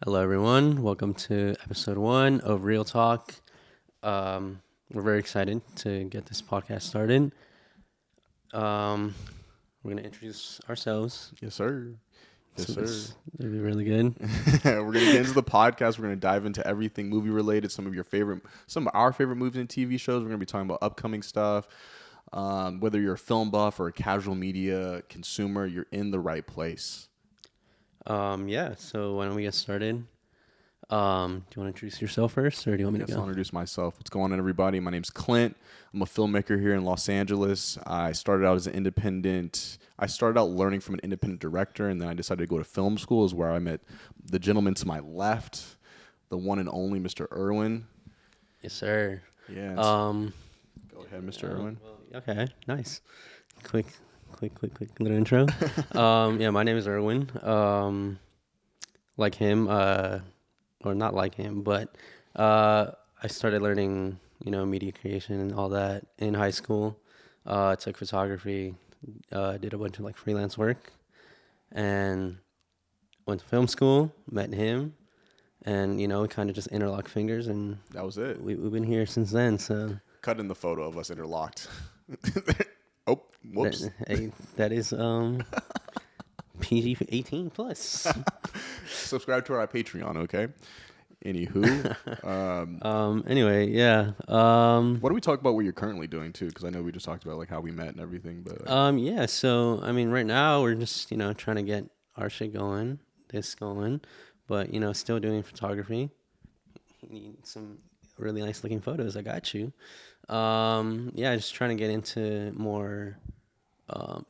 Hello, everyone. Welcome to episode 1 of Real Talk. We're very excited to get this podcast started. We're going to introduce ourselves. Yes, sir. Yes, So sir. It'll be really good. We're gonna get into the podcast. We're gonna dive into everything movie related. Some of our favorite movies and TV shows. We're gonna be talking about upcoming stuff. Whether you're a film buff or a casual media consumer, you're in the right place. So why don't we get started? Do you want to introduce yourself first, or do you want me Yes, to I'll go? introduce myself. What's going on, everybody? My name's Clint. I'm a filmmaker here in Los Angeles. I started out learning from an independent director, and then I decided to go to film school, is where I met the gentleman to my left, the one and only Mr. Irwin. Yes, sir. Yes. Um, Go ahead, Mr. Irwin. okay, nice. Quick little intro. My name is Irwin. Like him, or not like him, but I started learning, media creation and all that in high school. Took photography, did a bunch of freelance work, and went to film school. Met him, and we kind of just interlocked fingers, and That was it. we've been here since then. So Cut in the photo of us interlocked. Oh, whoops. that is PG 18 plus. Subscribe to our Patreon, okay? Anywho. Anyway, yeah. What do we talk about what you're currently doing, too? Because I know we just talked about how we met and everything. But Yeah, so right now we're just trying to get our shit going, but still doing photography. You need some really nice looking photos. I got you. Just trying to get into more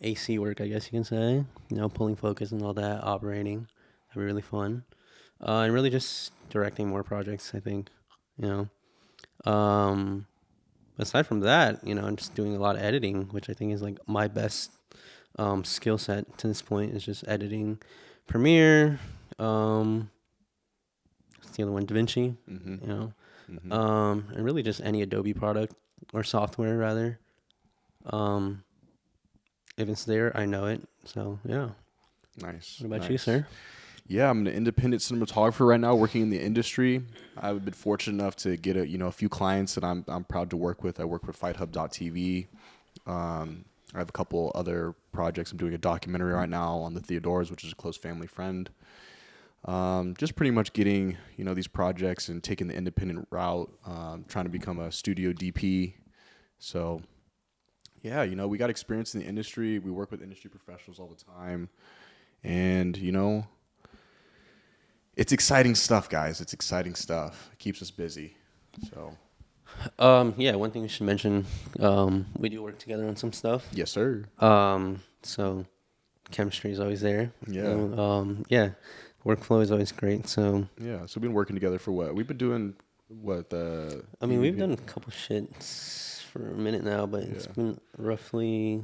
AC work, I guess you can say. Pulling focus and all that, operating. That'd be really fun. And really just directing more projects, I think. Aside from that, I'm just doing a lot of editing, which I think is my best skill set to this point, is just editing Premiere, what's the other one, DaVinci, and really just any Adobe product or software rather. If it's there, I know it. So yeah. Nice. What about you, sir? Yeah, I'm an independent cinematographer right now, working in the industry. I've been fortunate enough to get a few clients that I'm proud to work with. I work with FightHub.tv. I have a couple other projects. I'm doing a documentary right now on the Theodores, which is a close family friend. Just pretty much getting these projects and taking the independent route. Trying to become a studio DP. So yeah, we got experience in the industry. We work with industry professionals all the time, and it's exciting stuff, guys. It's exciting stuff. It keeps us busy. So One thing we should mention, we do work together on some stuff. yes, sir. So chemistry is always there. Yeah. Workflow is always great. So Yeah. So we've been working together for what? We've been doing what? we've done a couple shits for a minute now, but it's been roughly,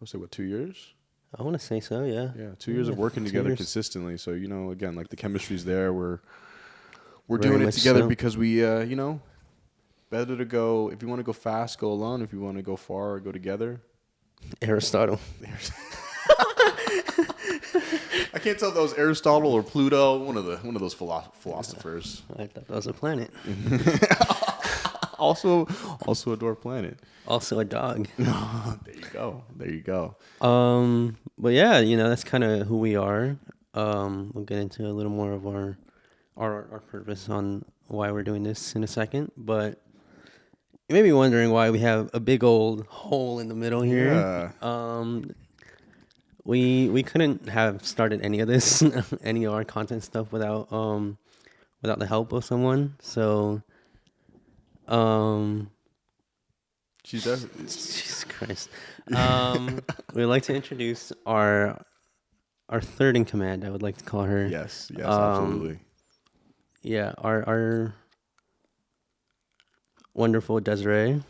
I'll say 2 years? I want to say so. Yeah. Yeah, 2 years of working 2 together years. consistently. So again, the chemistry's there. We're Very doing it much together so. because we better to go. If you want to go fast, go alone. If you want to go far, go together. Aristotle. I can't tell if that was Aristotle or Pluto. One of those philosophers. I thought that was a planet. Also a dwarf planet. Also a dog. There you go. But yeah, that's kind of who we are. We'll get into a little more of our purpose on why we're doing this in a second. But you may be wondering why we have a big old hole in the middle here. Yeah. We couldn't have started any of this, any of our content stuff without the help of someone. So, She does. Jesus Christ. We'd like to introduce our third in command, I would like to call her. Yes, absolutely. Yeah, our wonderful Desiree.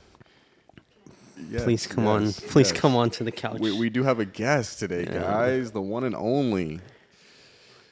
Yes, Please come on. Please come on to the couch. We do have a guest today, guys. The one and only.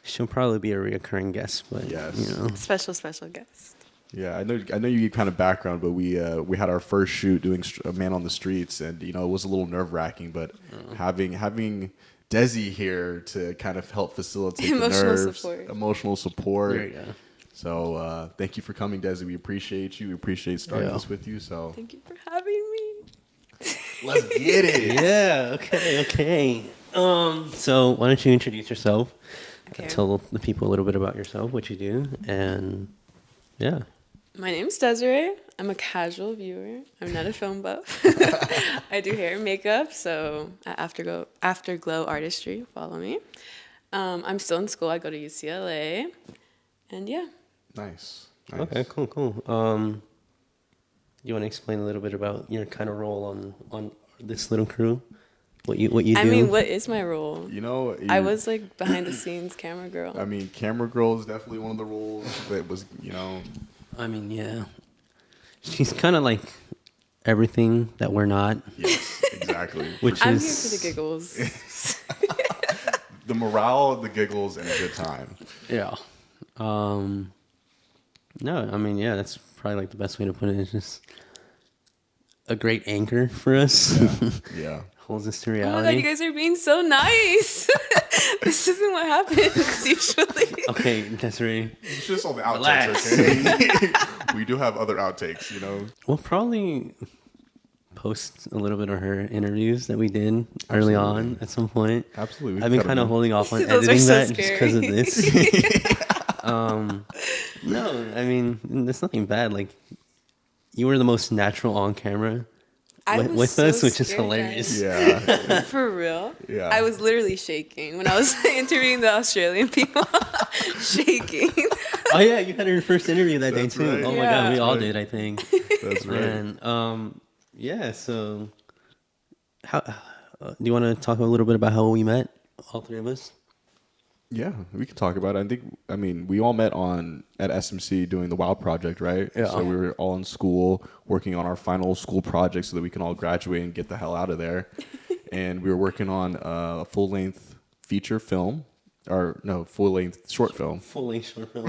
She'll probably be a reoccurring guest, but Yes. Special guest. Yeah, I know you get kind of background, but we had our first shoot doing a Man on the Streets, and it was a little nerve wracking. But having Desi here to kind of help facilitate Emotional the nerves, support. emotional support. There you go. So thank you for coming, Desi. We appreciate you. We appreciate starting Yeah. this with you. So Thank you for having me. let's get it. Yeah. Okay. So why don't you introduce yourself? Okay. Tell the people a little bit about yourself, what you do, and yeah. My name's Desiree. I'm a casual viewer. I'm not a film buff. I do hair and makeup, so at Afterglow Artistry, follow me. I'm still in school. I go to UCLA. And yeah. Nice. Okay. Cool. You want to explain a little bit about your kind of role on this little crew? What you do? I mean, what is my role? You know, I was like behind the scenes camera girl. I mean, camera girl is definitely one of the roles that was, I mean, yeah. She's kind of like everything that we're not. Yes, exactly. Which I'm is here for the giggles. The morale, the giggles, and a good time. Yeah. No, I mean, yeah, that's probably like the best way to put it. It's just a great anchor for us. Yeah. Holds us to Oh my reality. god, you guys are being so nice. This isn't what happens usually. Okay, Desiree. It's just on the Relax. outtakes, okay? We do have other outtakes, We'll probably post a little bit of her interviews that we did early Absolutely. on at some point. Absolutely. I've been kind of holding off on Those are editing so that just because of scary. this. No, I mean, there's nothing bad. Like, you were the most natural on camera with so us, which is scared, hilarious. Yeah. guys. For real? Yeah. I was literally shaking when I was interviewing the Australian people. Shaking. Oh yeah, you had your first interview that day That's too. right. Oh my Yeah. god, we all That's right. did, I think. That's right. And yeah. So, how do you want to talk a little bit about how we met, all three of us? Yeah, we can talk about it. I mean, we all met at SMC doing the WOW project, right? Yeah. So we were all in school working on our final school project so that we can all graduate and get the hell out of there. And we were working on a full-length feature film, full-length short film. Fully short film.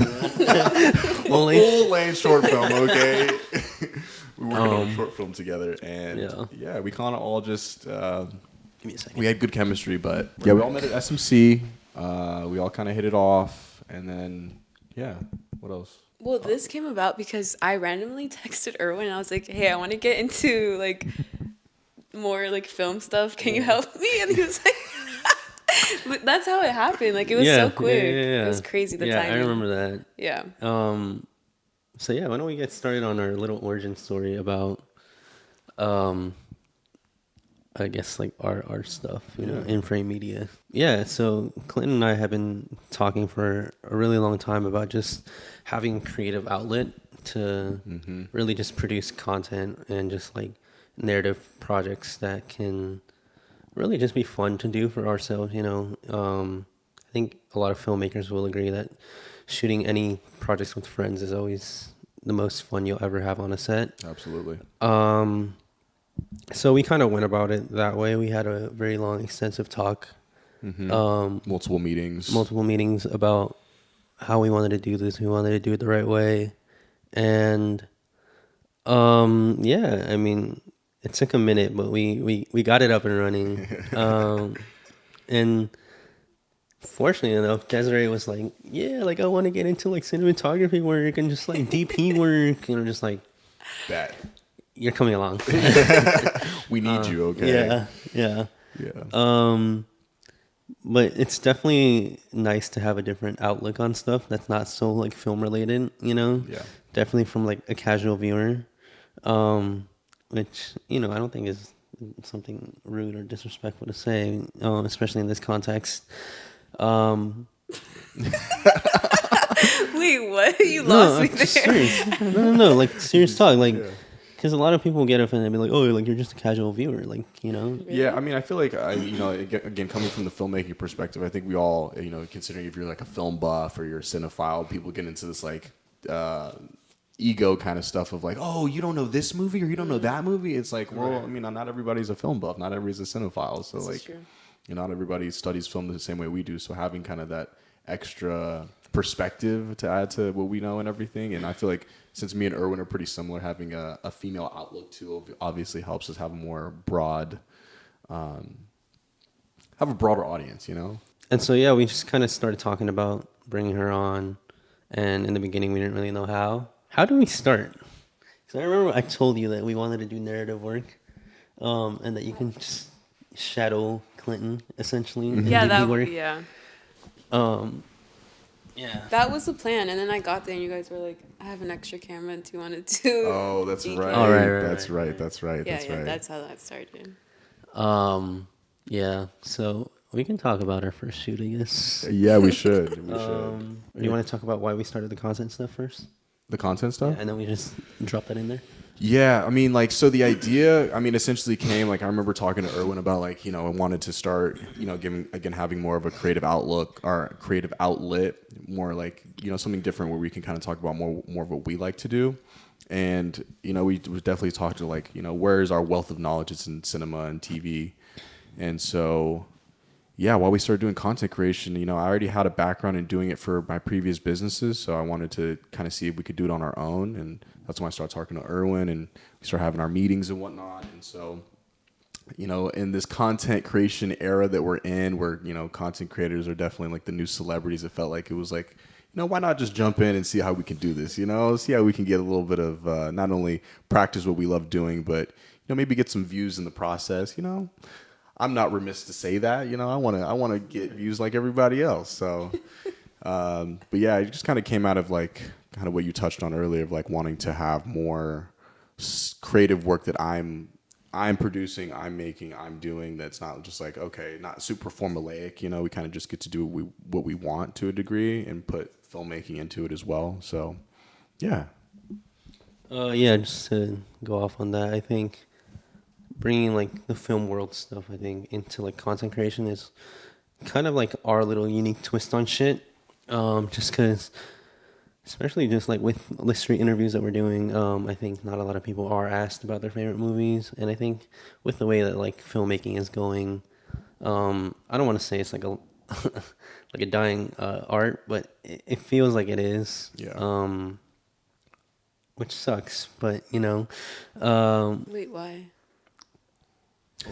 Full-length short film, okay? We were working on a short film together, and Yeah. we kind of all just Give me a second. we had good chemistry, but yeah, we all met at SMC. We all kind of hit it off, and then what else? Well, this came about because I randomly texted Irwin and I was like, hey, I want to get into like more like film stuff. Can you help me? And he was like, that's how it happened. Like it was so quick. Yeah. It was crazy the yeah, timing. I remember that. Yeah. So yeah, why don't we get started on our little origin story about, I guess like our stuff, in frame media. Yeah. So Clinton and I have been talking for a really long time about just having a creative outlet to really just produce content and just like narrative projects that can really just be fun to do for ourselves. I think a lot of filmmakers will agree that shooting any projects with friends is always the most fun you'll ever have on a set. Absolutely. So we kind of went about it that way. We had a very long, extensive talk, Multiple meetings about how we wanted to do this. We wanted to do it the right way. And yeah, I mean, it took a minute, but we got it up and running. And fortunately enough, Desiree was like, yeah, like I want to get into like cinematography work and just like DP work. And I'm just like, that you're coming along. we need you, okay? Yeah. Yeah. But it's definitely nice to have a different outlook on stuff that's not so like film related, Yeah. Definitely from like a casual viewer, which, I don't think is something rude or disrespectful to say, especially in this context. Wait, what? You lost me there. Serious. No, like serious talk. Like, Yeah. because a lot of people get offended and be like, oh, like you're just a casual viewer. Like, Yeah, I mean, I feel like, again, coming from the filmmaking perspective, I think we all, considering if you're like a film buff or you're a cinephile, people get into this like ego kind of stuff of like, oh, you don't know this movie or you don't know that movie. It's like, well, I mean, not everybody's a film buff, not everybody's a cinephile, so This is like, true. not everybody studies film the same way we do. So having kind of that extra perspective to add to what we know and everything, and I feel like since me and Irwin are pretty similar, having a female outlook too obviously helps us have a more broad, how have a broader audience, you know. And so yeah, we just kind of started talking about bringing her on, and in the beginning we didn't really know how. How do we start? Because I remember I told you that we wanted to do narrative work, and that you can just shadow Clinton essentially and Yeah, do work. yeah. Um, yeah. That was the plan, and then I got there, and you guys were like, "I have an extra camera. Do you want to do?" Oh, that's DK? right. Oh, right. That's right. That's right. Yeah, That's yeah. right. That's how that started. Yeah. So we can talk about our first shoot, I guess. Yeah, we should. We should. Do you want to talk about why we started the content stuff first? The content stuff? Yeah, and then we just drop that in there. Yeah, I mean, like, so the idea, I mean, essentially came, like, I remember talking to Irwin about, like, you know, I wanted to start, you know, having more of a creative outlook or creative outlet, more like, you know, something different where we can kind of talk about more of what we like to do. And, you know, we definitely talked to, like, you know, where is our wealth of knowledge? It's in cinema and TV. And so, yeah, while we started doing content creation, you know, I already had a background in doing it for my previous businesses. So I wanted to kind of see if we could do it on our own. And that's when I started talking to Irwin and we started having our meetings and whatnot. And so, you know, in this content creation era that we're in, where, you know, content creators are definitely like the new celebrities, it felt like it was like, you know, why not just jump in and see how we can do this, you know, see how we can get a little bit of not only practice what we love doing, but, you know, maybe get some views in the process, you know. I'm not remiss to say that, you know, I want to get views like everybody else. So, but yeah, it just kind of came out of like kind of what you touched on earlier of like wanting to have more creative work that I'm producing, I'm making, I'm doing. That's not just like, okay, not super formulaic, you know, we kind of just get to do what we want to a degree and put filmmaking into it as well. So, yeah. Yeah, just to go off on that, I think bringing like the film world stuff, I think, into like content creation is kind of like our little unique twist on shit. Just because, especially just like with the street interviews that we're doing, I think not a lot of people are asked about their favorite movies, and I think with the way that like filmmaking is going, I don't want to say it's like a like a dying art, but it feels like it is. Yeah. Which sucks, but you know. Wait, why?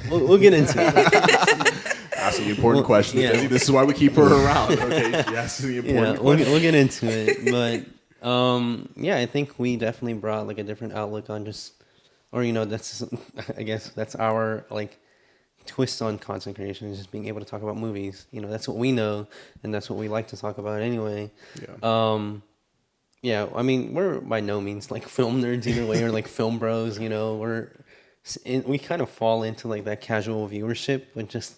We'll get into it. Asking the important question. yeah. This is why we keep her around. Okay, she asks the important Yeah, question. we'll get into it, but yeah, I think we definitely brought like a different outlook on just, or you know, that's I guess that's our like twist on content creation is just being able to talk about movies. You know, that's what we know, and that's what we like to talk about anyway. Yeah. Yeah, I mean, we're by no means like film nerds either way, or like film bros. You know, we kind of fall into like that casual viewership with just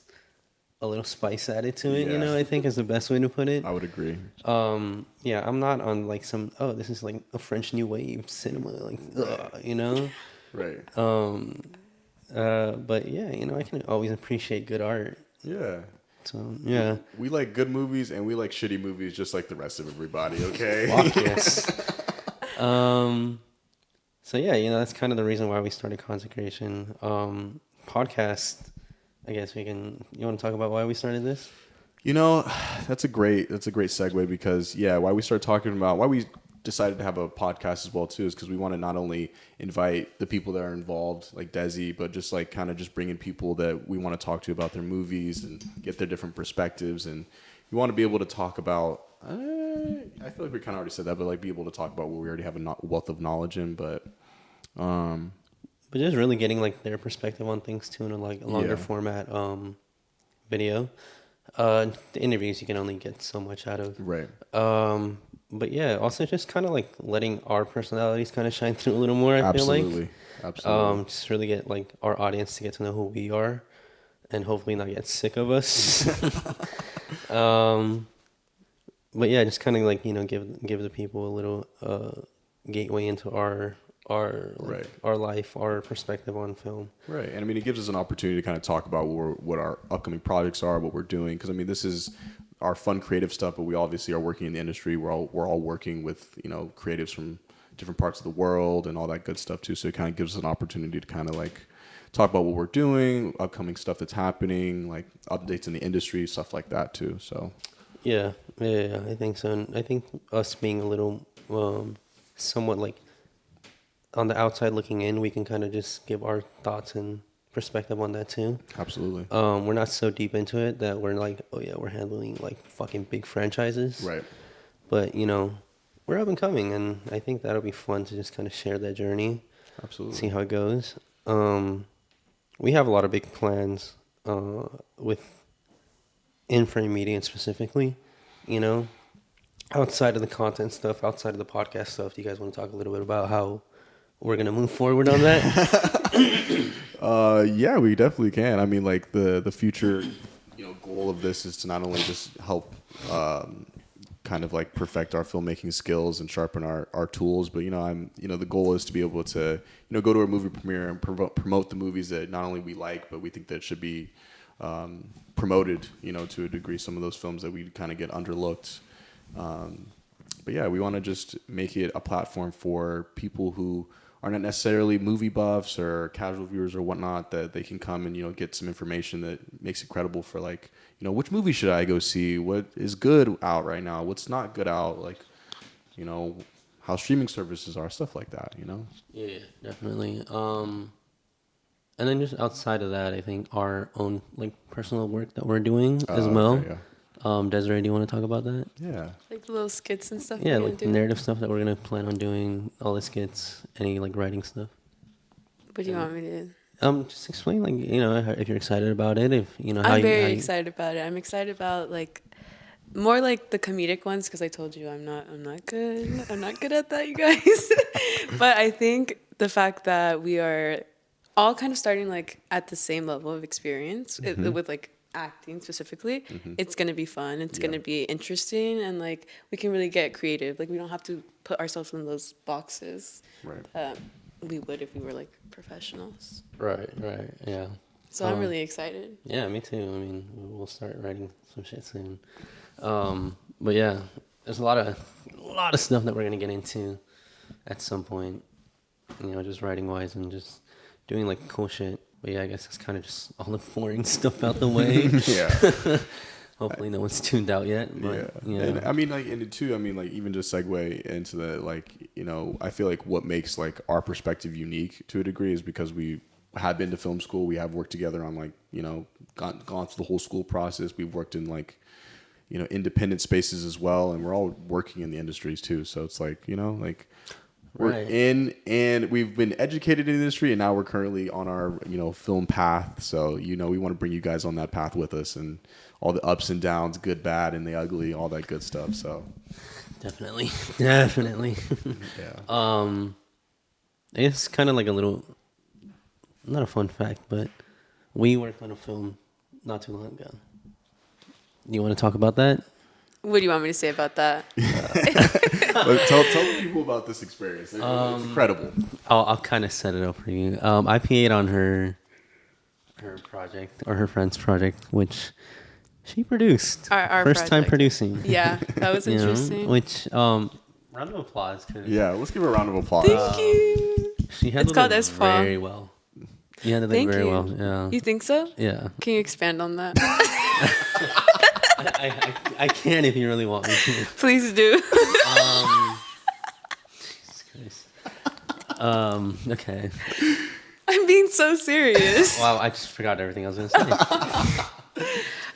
a little spice added to it. Yeah. You know, I think is the best way to put it. I would agree. Yeah, I'm not on like some this is like a French New Wave cinema, like you know. Right. But yeah, you know, I can always appreciate good art. Yeah. So yeah. We like good movies and we like shitty movies just like the rest of everybody, okay? Fuck yes. So yeah, you know, that's kind of the reason why we started content creation. Podcast, I guess you want to talk about why we started this? You know, that's a great segue because why we started talking about why we decided to have a podcast as well too is because we want to not only invite the people that are involved like Desi, but just like kind of just bring in people that we want to talk to about their movies and get their different perspectives, and we want to be able to talk about I feel like we kind of already said that, but like be able to talk about what we already have a wealth of knowledge in, but just really getting like their perspective on things too in a longer format video. The interviews you can only get so much out of. Right. But yeah, also just kind of like letting our personalities kind of shine through a little more. I feel like Absolutely. just really get like our audience to get to know who we are, and hopefully not get sick of us. But yeah, just kind of like, you know, give the people a little gateway into our life, our perspective on film. Right. And I mean, it gives us an opportunity to kind of talk about what our upcoming projects are, what we're doing. Because I mean, this is our fun creative stuff, but we obviously are working in the industry. We're all working with, you know, creatives from different parts of the world and all that good stuff too. So it kind of gives us an opportunity to kind of like talk about what we're doing, upcoming stuff that's happening, like updates in the industry, stuff like that too. So Yeah, I think so. And I think us being a little somewhat like on the outside looking in, we can kind of just give our thoughts and perspective on that too. Absolutely. We're not so deep into it that we're like, oh yeah, we're handling like fucking big franchises. Right. But you know, we're up and coming, and I think that'll be fun to just kind of share that journey, Absolutely. see how it goes. We have a lot of big plans with in-frame media specifically. You know, outside of the content stuff, outside of the podcast stuff, do you guys want to talk a little bit about how we're gonna move forward on that? Yeah, we definitely can. I mean, like the future, goal of this is to not only just help kind of like perfect our filmmaking skills and sharpen our tools, but the goal is to be able to go to a movie premiere and promote the movies that not only we like, but we think that should be promoted, to a degree. Some of those films that we kind of get underlooked. But yeah, we want to just make it a platform for people who are not necessarily movie buffs or casual viewers or whatnot, that they can come and, get some information that makes it credible for like, which movie should I go see? What is good out right now? What's not good out? Like, how streaming services are, stuff like that, Yeah, definitely. And then just outside of that, I think our own like personal work that we're doing as well. Okay, yeah. Desiree, do you want to talk about that? Yeah. Like the little skits and stuff. Yeah, we're like gonna do. narrative stuff that we're gonna plan on doing, all the skits, any like writing stuff. What do you want me to do? Just explain like if you're excited about it, if how I'm very how excited about it. I'm excited about like more like the comedic ones because I told you I'm not good. I'm not good at that, you guys. But I think the fact that we are all kind of starting like at the same level of experience with like acting specifically, it's gonna be fun. It's gonna be interesting, and like we can really get creative. Like we don't have to put ourselves in those boxes Right. that we would if we were like professionals. Right, yeah. So I'm really excited. Yeah, me too. I mean, we'll start writing some shit soon. But yeah, there's a lot of stuff that we're gonna get into at some point. Just writing wise and just doing like cool shit. But yeah, I guess it's kind of just all the boring stuff out the way. Yeah. Hopefully, no one's tuned out yet. But, Yeah. And I mean, like, and too, I mean, like, even just segue into the, like, I feel like what makes, like, our perspective unique to a degree is because we have been to film school. We have worked together on, like, gone through the whole school process. We've worked in, like, independent spaces as well. And we're all working in the industries, too. So it's like, like, we're in, and we've been educated in the industry, and now we're currently on our, film path. So, we want to bring you guys on that path with us, and all the ups and downs, good, bad, and the ugly, all that good stuff. So definitely. yeah. It's kind of like a little, not a fun fact, but we worked on a film not too long ago. Do you want to talk about that? What do you want me to say about that? But tell the people about this experience. It's incredible. I'll kind of set it up for you. I PA'd on her project, or her friend's project, which she produced. Our first time project. producing. Yeah, that was interesting. Which round of applause. Yeah, let's give her a round of applause. Thank you. She handled called it Espa. very well. You handled it Thank very you. well. Yeah. You think so? Yeah. Can you expand on that? I can if you really want me to. Please do. Jesus Christ. Okay. I'm being so serious. Wow, I just forgot everything I was gonna say.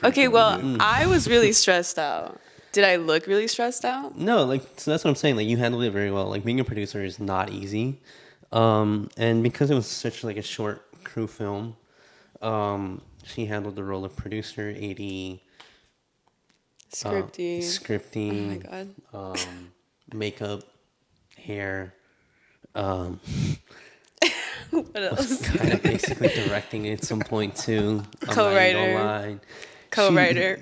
Okay, well, I was really stressed out. Did I look really stressed out? No, like so that's what I'm saying. Like you handled it very well. Like being a producer is not easy, and because it was such like a short crew film, she handled the role of producer, AD, scripting. Oh my god. Makeup, hair. What else? Kind of basically directing it at some point too. Co-writer. Co-writer.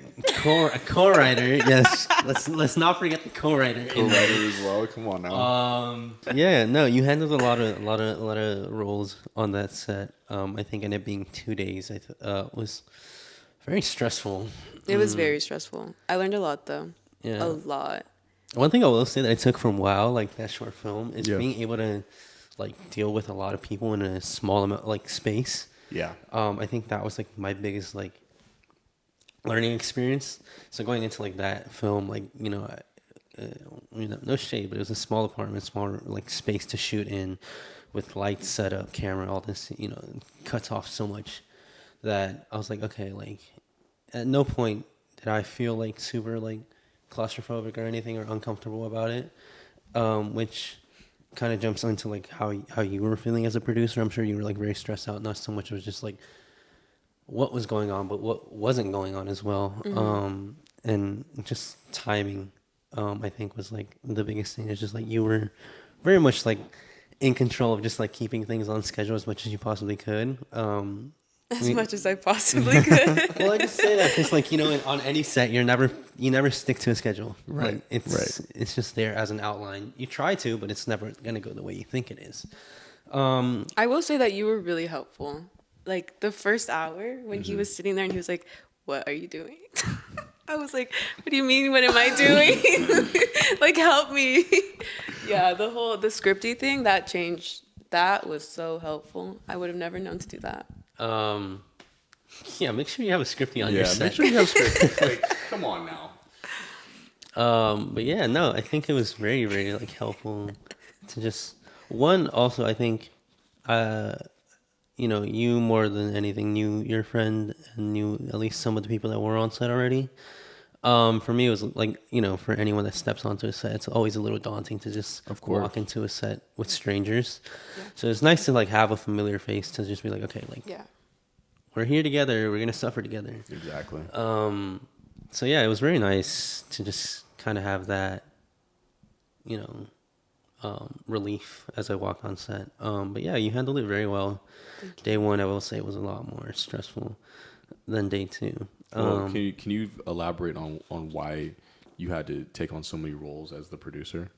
Co-writer. Yes. Let's not forget the co-writer. Co-writer as well. Come on now. Yeah. No, you handled a lot of roles on that set. I think, and it being 2 days, was very stressful. It was very stressful. I learned a lot though. Yeah. A lot. One thing I will say that I took from WoW, like that short film, is Yeah. being able to like deal with a lot of people in a small amount like space. Yeah. I think that was like my biggest like learning experience. So going into like that film, like no shade, but it was a small apartment, small like space to shoot in, with lights set up, camera, all this, cuts off so much that I was like, okay, like at no point did I feel like super like claustrophobic or anything or uncomfortable about it, which kind of jumps into like how you were feeling as a producer. I'm sure you were like very stressed out. Not so much it was just like what was going on, but what wasn't going on as well. And just timing, I think was like the biggest thing. It's just like you were very much like in control of just like keeping things on schedule as much as you possibly could. As much as I possibly could. Well, I just say that because, like, on any set, you never stick to a schedule. Right. Like, it's just there as an outline. You try to, but it's never gonna go the way you think it is. I will say that you were really helpful. Like the first hour when he was sitting there and he was like, "What are you doing?" I was like, "What do you mean? What am I doing? Like, help me." Yeah, the scripty thing that changed. That was so helpful. I would have never known to do that. Yeah, make sure you have a scripty on your set. Make sure you have script. Like, come on now. But yeah, no, I think it was very, very like helpful to just also I think, you more than anything knew your friend and knew at least some of the people that were on set already. For me, it was like, for anyone that steps onto a set, it's always a little daunting to just walk into a set with strangers. Yeah. So it's nice to like have a familiar face to just be like, okay, like, we're here together, we're gonna suffer together. Exactly. So yeah, it was very nice to just kind of have that, relief as I walked on set. But yeah, you handled it very well. Day one, I will say, was a lot more stressful than day two. Well, can you elaborate on why you had to take on so many roles as the producer?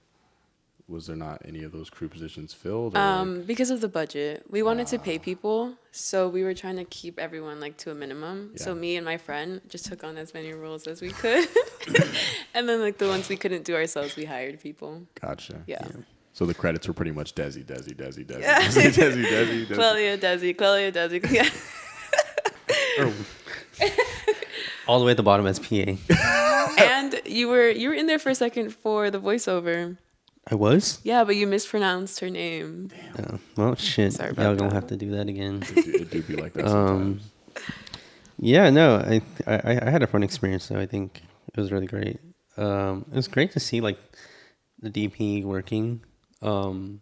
Was there not any of those crew positions filled? Or Because of the budget. We wanted to pay people, so we were trying to keep everyone like to a minimum. Yeah. So me and my friend just took on as many roles as we could. And then like the ones we couldn't do ourselves, we hired people. Gotcha. Yeah. So the credits were pretty much Desi. Yeah. Desi. Clelia, Desi. Yeah. All the way at the bottom as PA. And you were in there for a second for the voiceover. I was? Yeah, but you mispronounced her name. Oh, well, shit. Sorry Y'all about gonna that. have to do that again. It do be like that sometimes. Yeah, no, I had a fun experience though. I think it was really great. It was great to see like the DP working. And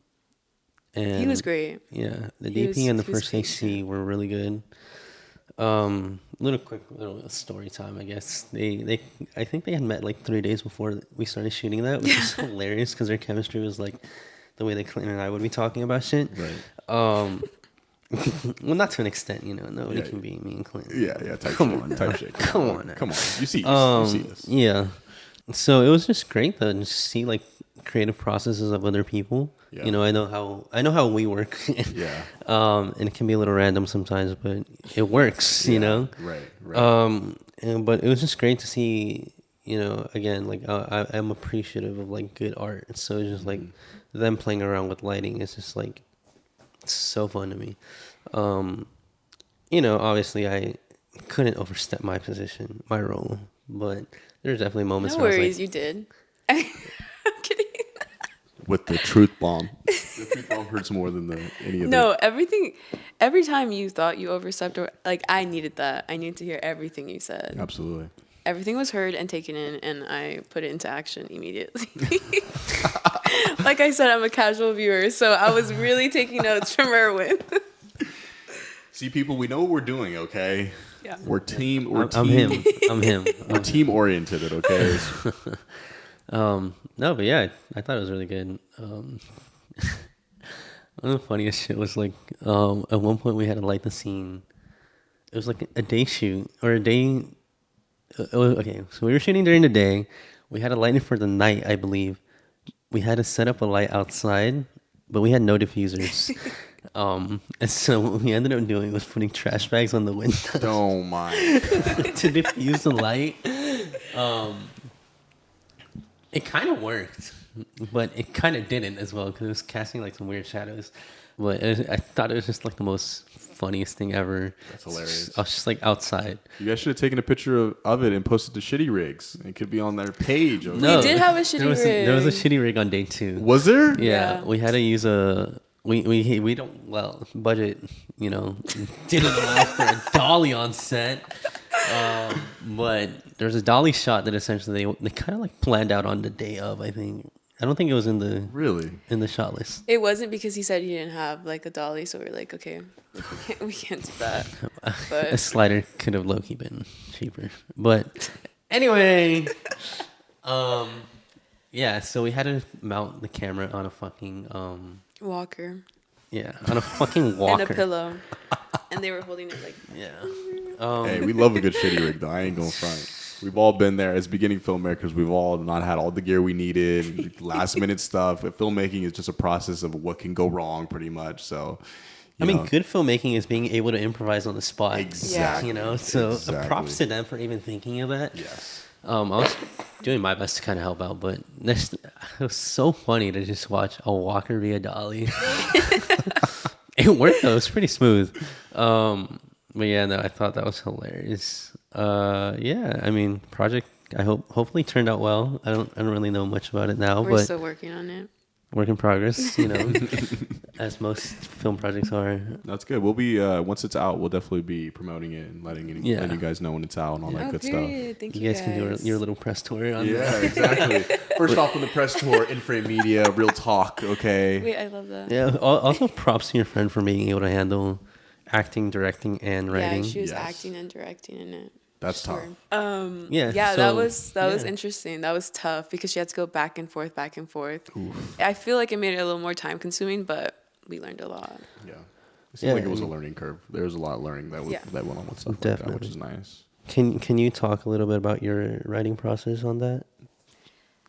He was great. Yeah, the He DP and the he was first great. AC were really good. Little story time, I guess. I think they had met like 3 days before we started shooting that, which is hilarious because their chemistry was like the way that Clinton and I would be talking about shit. Right. Well, not to an extent, nobody can be me and Clinton. Yeah. Type shit. Come on. Come on. You see this. Yeah. So it was just great though, to see like creative processes of other people. Yeah. I know how we work. Yeah. And it can be a little random sometimes, but it works. Right. But it was just great to see. Again, like I'm appreciative of like good art. So it's just like them playing around with lighting is just like so fun to me. Obviously I couldn't overstep my position, my role, but there's definitely moments No where I was worries, like, you did. I'm kidding. With the truth bomb. The truth bomb hurts more than any of No, it. every time you thought you overstepped, or like I needed that. I needed to hear everything you said. Absolutely. Everything was heard and taken in, and I put it into action immediately. Like I said, I'm a casual viewer, so I was really taking notes from Irwin. See, people, we know what we're doing, okay? Yeah. We're team. I'm him. We're team oriented, okay? No, but yeah, I thought it was really good. One of the funniest shit was like, at one point we had to light the scene. It was like a day shoot or a day. Okay, so we were shooting during the day. We had to light it for the night, I believe. We had to set up a light outside, but we had no diffusers. And so what we ended up doing was putting trash bags on the window Oh my God. to diffuse the light. It kind of worked, but it kind of didn't as well because it was casting like some weird shadows. But I thought it was just like the most funniest thing ever. That's hilarious. I was just like outside. You guys should have taken a picture of it and posted to Shitty Rigs. It could be on their page. Okay? No, We did have a shitty there was a rig. shitty rig on day 2. Was there? Yeah, Yeah. we had to use a we don't budget, didn't allow for a dolly on set. But there's a dolly shot that essentially they kind of like planned out on the day of. I think I don't think it was in the shot list. It wasn't because he said he didn't have like a dolly, so we're like, okay, we can't do that. A But slider could have low-key been cheaper, but anyway, yeah. So we had to mount the camera on a fucking Walker on a fucking walker. and a pillow, and they were holding it like. Yeah. Hey, we love a good Shitty Rig, though. I ain't going front. We've all been there as beginning filmmakers. We've all not had all the gear we needed, last minute stuff. But filmmaking is just a process of what can go wrong, pretty much. So, I mean, good filmmaking is being able to improvise on the spot. Exactly. So Exactly. props to them for even thinking of that. Yes. I was doing my best to kind of help out, but it was so funny to just watch a walker via dolly. It worked though; it was pretty smooth. But yeah, no, I thought that was hilarious. Yeah, I mean, project. Hopefully turned out well. I don't really know much about it now, We're but still working on it. work in progress. As most film projects are. That's good. We'll be once it's out, we'll definitely be promoting it and letting you guys know when it's out and all that good Period. Thank You guys can do your little press tour on stuff. Yeah, exactly. First off on the press tour, In-Frame Media, Real Talk, okay? Wait, I love that. Yeah. Also, props to your friend for being able to handle acting, directing, and writing. Yeah, she was Yes. acting and directing in it. That's tough. Yeah. Yeah, that was yeah. interesting. That was tough because she had to go back and forth. I feel like it made it a little more time consuming, but we learned a lot. Yeah. It seemed like it was a learning curve. There was a lot of learning that Yeah. that went on with stuff like Definitely. that, which is nice. Can you talk a little bit about your writing process on that?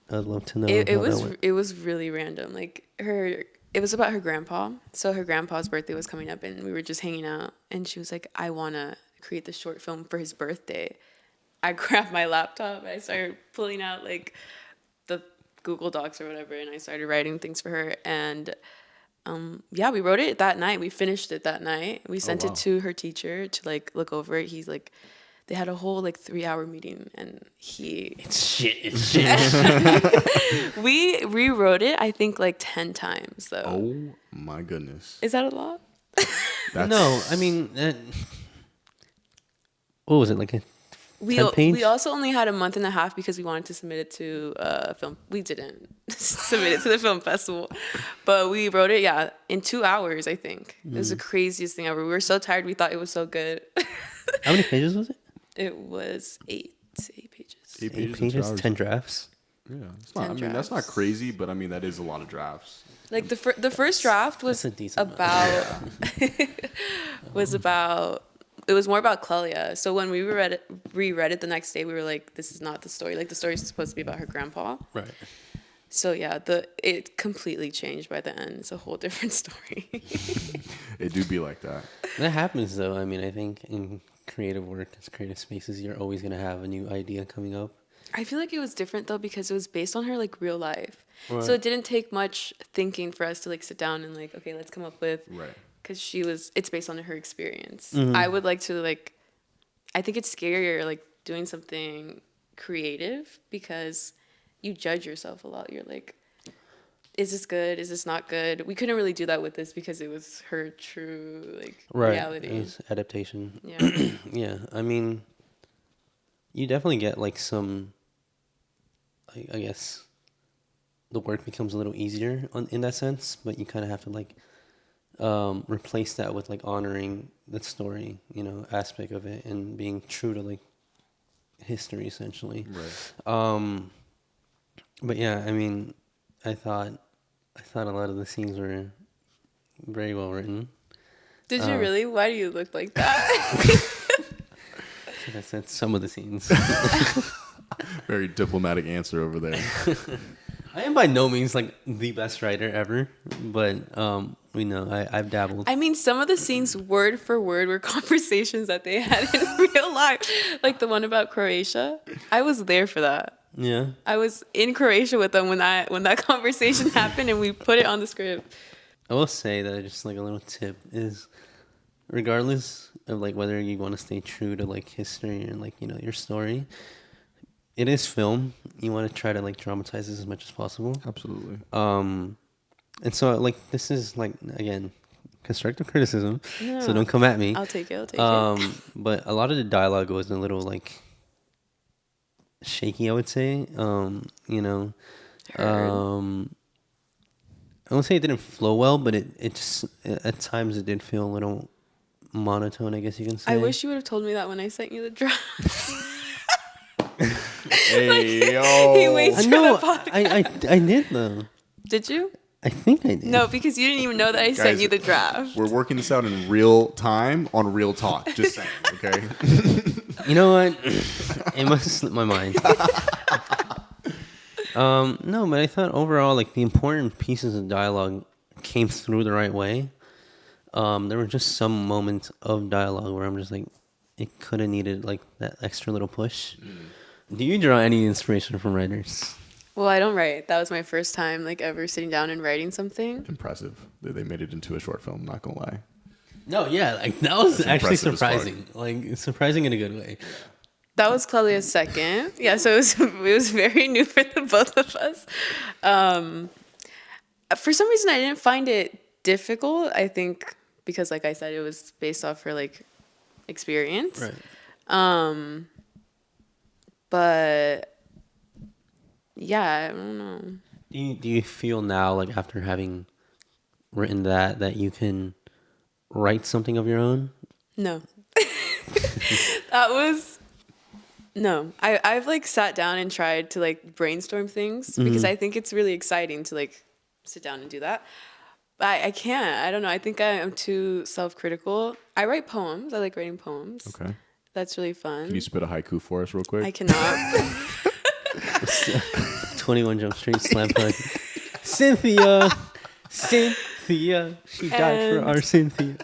I'd love to know. It how was that went. it was really random. Like it was about her grandpa. So her grandpa's birthday was coming up, and we were just hanging out, and she was like, "I wanna create the short film for his birthday." I grabbed my laptop and I started pulling out like the Google Docs or whatever, and I started writing things for her. And yeah, we wrote it that night. We finished it that night. We sent wow. it to her teacher to like look over it. He's like, they had a whole like 3-hour meeting, and It's shit. we rewrote it. I think like 10 times though. Oh my goodness. Is that a lot? That's, No, I mean, what was it like? 10 page? We also only had a month and a half because we wanted to submit it to film. We didn't submit it to the film festival, but we wrote it in 2 hours. I think it was the craziest thing ever. We were so tired. We thought it was so good. How many pages was it? It was eight pages. 8 8 in 2 pages, hours. 10 drafts. Yeah, it's not, I 10 mean, that's not drafts. crazy, but I mean, that is a lot of drafts. Like the first draft was That's a decent about it was more about Clelia. So when we reread it the next day, we were like, this is not the story. Like the story's supposed to be about her grandpa. Right. So yeah, it completely changed by the end. It's a whole different story. It do be like that. That happens though. I mean, I think in creative work, as creative spaces, you're always gonna have a new idea coming up. I feel like it was different though because it was based on her like real life. Right. So it didn't take much thinking for us to like sit down and like, okay, let's come up with Right. because it's based on her experience. Mm-hmm. I would like to like, I think it's scarier like doing something creative because you judge yourself a lot. You're like, is this good? Is this not good? We couldn't really do that with this because it was her true like reality. It was adaptation. Yeah. Yeah, I mean, you definitely get like some. I guess the work becomes a little easier in that sense, but you kind of have to like replace that with like honoring the story, aspect of it, and being true to like history essentially. Right. But yeah, I mean, I thought a lot of the scenes were very well written. Did you really? Why do you look like that? I said some of the scenes. Very diplomatic answer over there. I am by no means like the best writer ever, but I've dabbled. I mean, some of the scenes, word for word, were conversations that they had in real life. Like the one about Croatia. I was there for that. Yeah. I was in Croatia with them when that conversation happened, and we put it on the script. I will say that just like a little tip is regardless of like whether you want to stay true to like history and like your story, it is film. You want to try to like dramatize this as much as possible. Absolutely. And so like this is like again constructive criticism, No, so don't come at me. I'll take it. I'll take it. But a lot of the dialogue was a little like shaky, I would say. Heard. I won't say it didn't flow well, but it just at times it did feel a little monotone, I guess you can say. I wish you would have told me that when I sent you the draft. Hey, yo. He waits for No, the podcast. I did though. Did you? I think I did. No, because you didn't even know that I sent Guys, you the draft. We're working this out in real time on Real Talk. Just saying, okay? You know what? It must have slipped my mind. No, but I thought overall, like the important pieces of dialogue came through the right way. There were just some moments of dialogue where I'm just like, it could have needed like that extra little push. Do you draw any inspiration from writers? Well, I don't write. That was my first time like ever sitting down and writing something. Impressive. They made it into a short film, not gonna lie. No, yeah, like that was That's actually impressive as fuck. surprising. Like surprising in a good way. That was Claudia's second. Yeah, so it was very new for the both of us. For some reason, I didn't find it difficult. I think because, like I said, it was based off her like experience. Right. But yeah, I don't know. Do you feel now, like after having written that you can write something of your own? No. That was no. I've like sat down and tried to like brainstorm things because I think it's really exciting to like sit down and do that. But I can't. I don't know. I think I am too self-critical. I write poems. I like writing poems. Okay. That's really fun. Can you spit a haiku for us real quick? I cannot. 21 Jump Street slam dunk. Cynthia, she died for And- our Cynthia.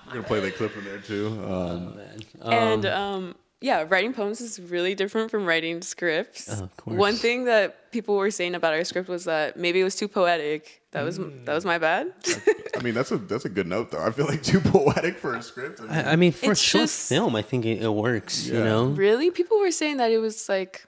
We're gonna play that clip in there too. Man. And yeah, writing poems is really different from writing scripts. Oh, of course. One thing that people were saying about our script was that maybe it was too poetic. That was my bad. I mean, that's a good note though. I feel like too poetic for a script. I mean, for It's a short just- film, I think it works. You Yeah. know. Really? People were saying that it was like,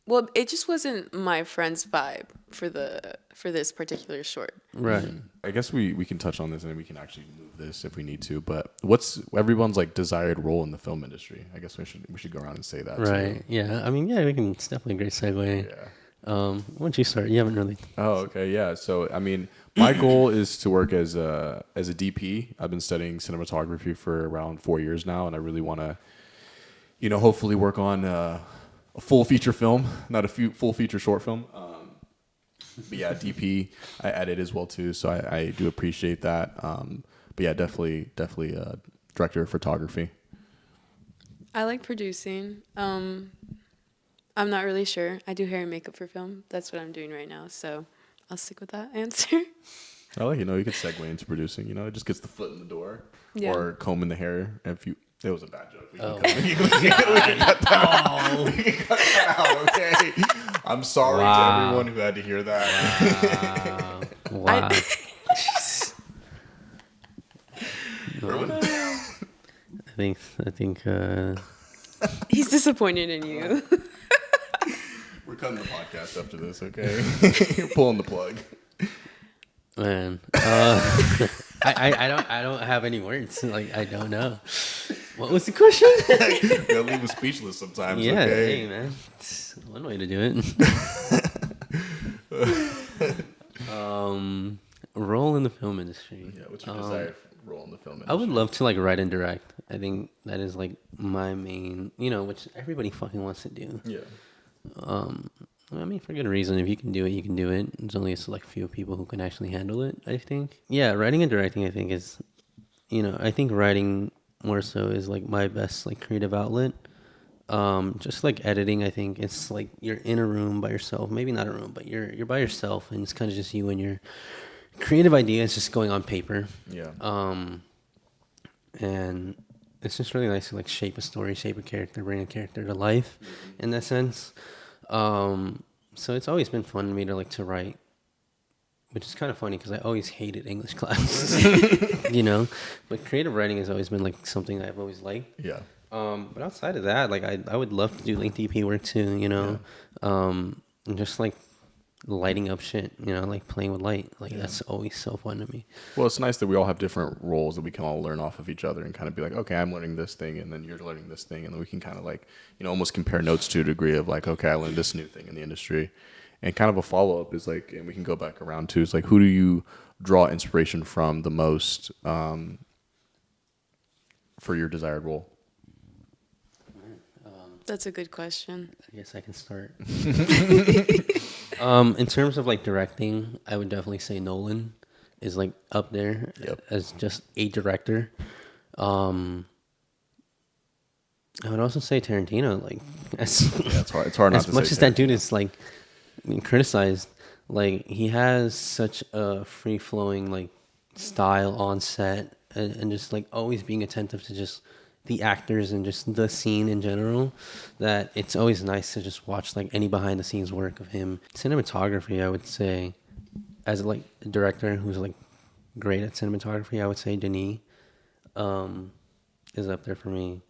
well, it just wasn't my friend's vibe for this particular short. Right. I guess we can touch on this and then we can actually move this if we need to. But what's everyone's like desired role in the film industry? I guess we should go around and say that. Right. Too. Yeah. I mean, yeah, we can. It's definitely a great segue. Yeah. Why don't you start? You haven't really. Oh, okay, yeah. So, I mean, my goal is to work as a DP. I've been studying cinematography for around 4 years now, and I really want to, hopefully work on a full feature film, not a full feature short film. But yeah, DP, I edit as well too, so I do appreciate that. But yeah, definitely director of photography. I like producing. I'm not really sure. I do hair and makeup for film. That's what I'm doing right now, so I'll stick with that answer. I like, you could segue into producing, it just gets the foot in the door. Yeah. Or combing the hair. It was a bad joke. We Oh. can cut that out, okay? I'm sorry to Wow. everyone who had to hear that. Wow. Irwin? I think. He's disappointed in you. We're cutting the podcast after this, okay? You're pulling the plug. Man, I don't have any words. Like I don't know. What was the question? You gotta leave them speechless sometimes, Yeah, okay? hey man, it's one way to do it. Role in the film industry. Yeah, what's your desired role in the film industry? I would love to like write and direct. I think that is like my main, which everybody fucking wants to do. Yeah. I mean, for good reason. If you can do it, you can do it. There's only a select few people who can actually handle it, I think. Yeah, writing and directing, I think is, I think writing more so is like my best like creative outlet. Just like editing, I think it's like you're in a room by yourself. Maybe not a room, but you're by yourself, and it's kind of just you and your creative ideas just going on paper. Yeah. And it's just really nice to like shape a story, shape a character, bring a character to life in that sense. So it's always been fun to me to like to write which is kind of funny because I always hated English class, you know. But creative writing has always been like something I've always liked. Yeah. But outside of that, like I would love to do like DP work too, you know. And just like lighting up shit, you know, like playing with light, like that's always so fun to me. Well, it's nice that we all have different roles that we can all learn off of each other and kind of be like, okay, I'm learning this thing, and then you're learning this thing, and then we can kind of like, you know, almost compare notes to a degree of like, okay, I learned this new thing in the industry. And kind of a follow up is like, and we can go back around too, is like, who do you draw inspiration from the most for your desired role? That's a good question. I guess I can start. In terms of like directing, I would definitely say Nolan is like up there as just a director. I would also say Tarantino, like It's hard. It's hard not to say. as much as that dude is like criticized, like he has such a free flowing like style on set, and just like always being attentive to just the actors and just the scene in general, that it's always nice to just watch like any behind the scenes work of him. Cinematography, I would say, as like a director who's like great at cinematography, I would say Denis is up there for me.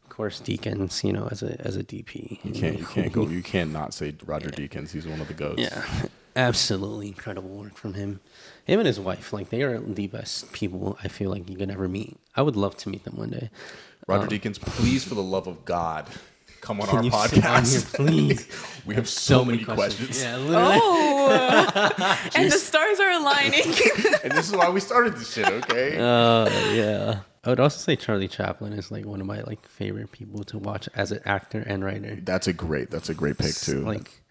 Of course, Deakins, you know, as a DP. You can't not say Roger Deakins. He's one of the goats. Yeah, absolutely incredible work from him. Him and his wife, like they are the best people I feel like you could ever meet. I would love to meet them one day. Roger Deakins, please, for the love of God, come on Can our you sit on here, podcast. please? We have so many questions. Yeah, literally. Oh, and the stars are aligning. And this is why we started this shit, okay? Yeah. I would also say Charlie Chaplin is like one of my like favorite people to watch as an actor and writer. That's a great pick too. Like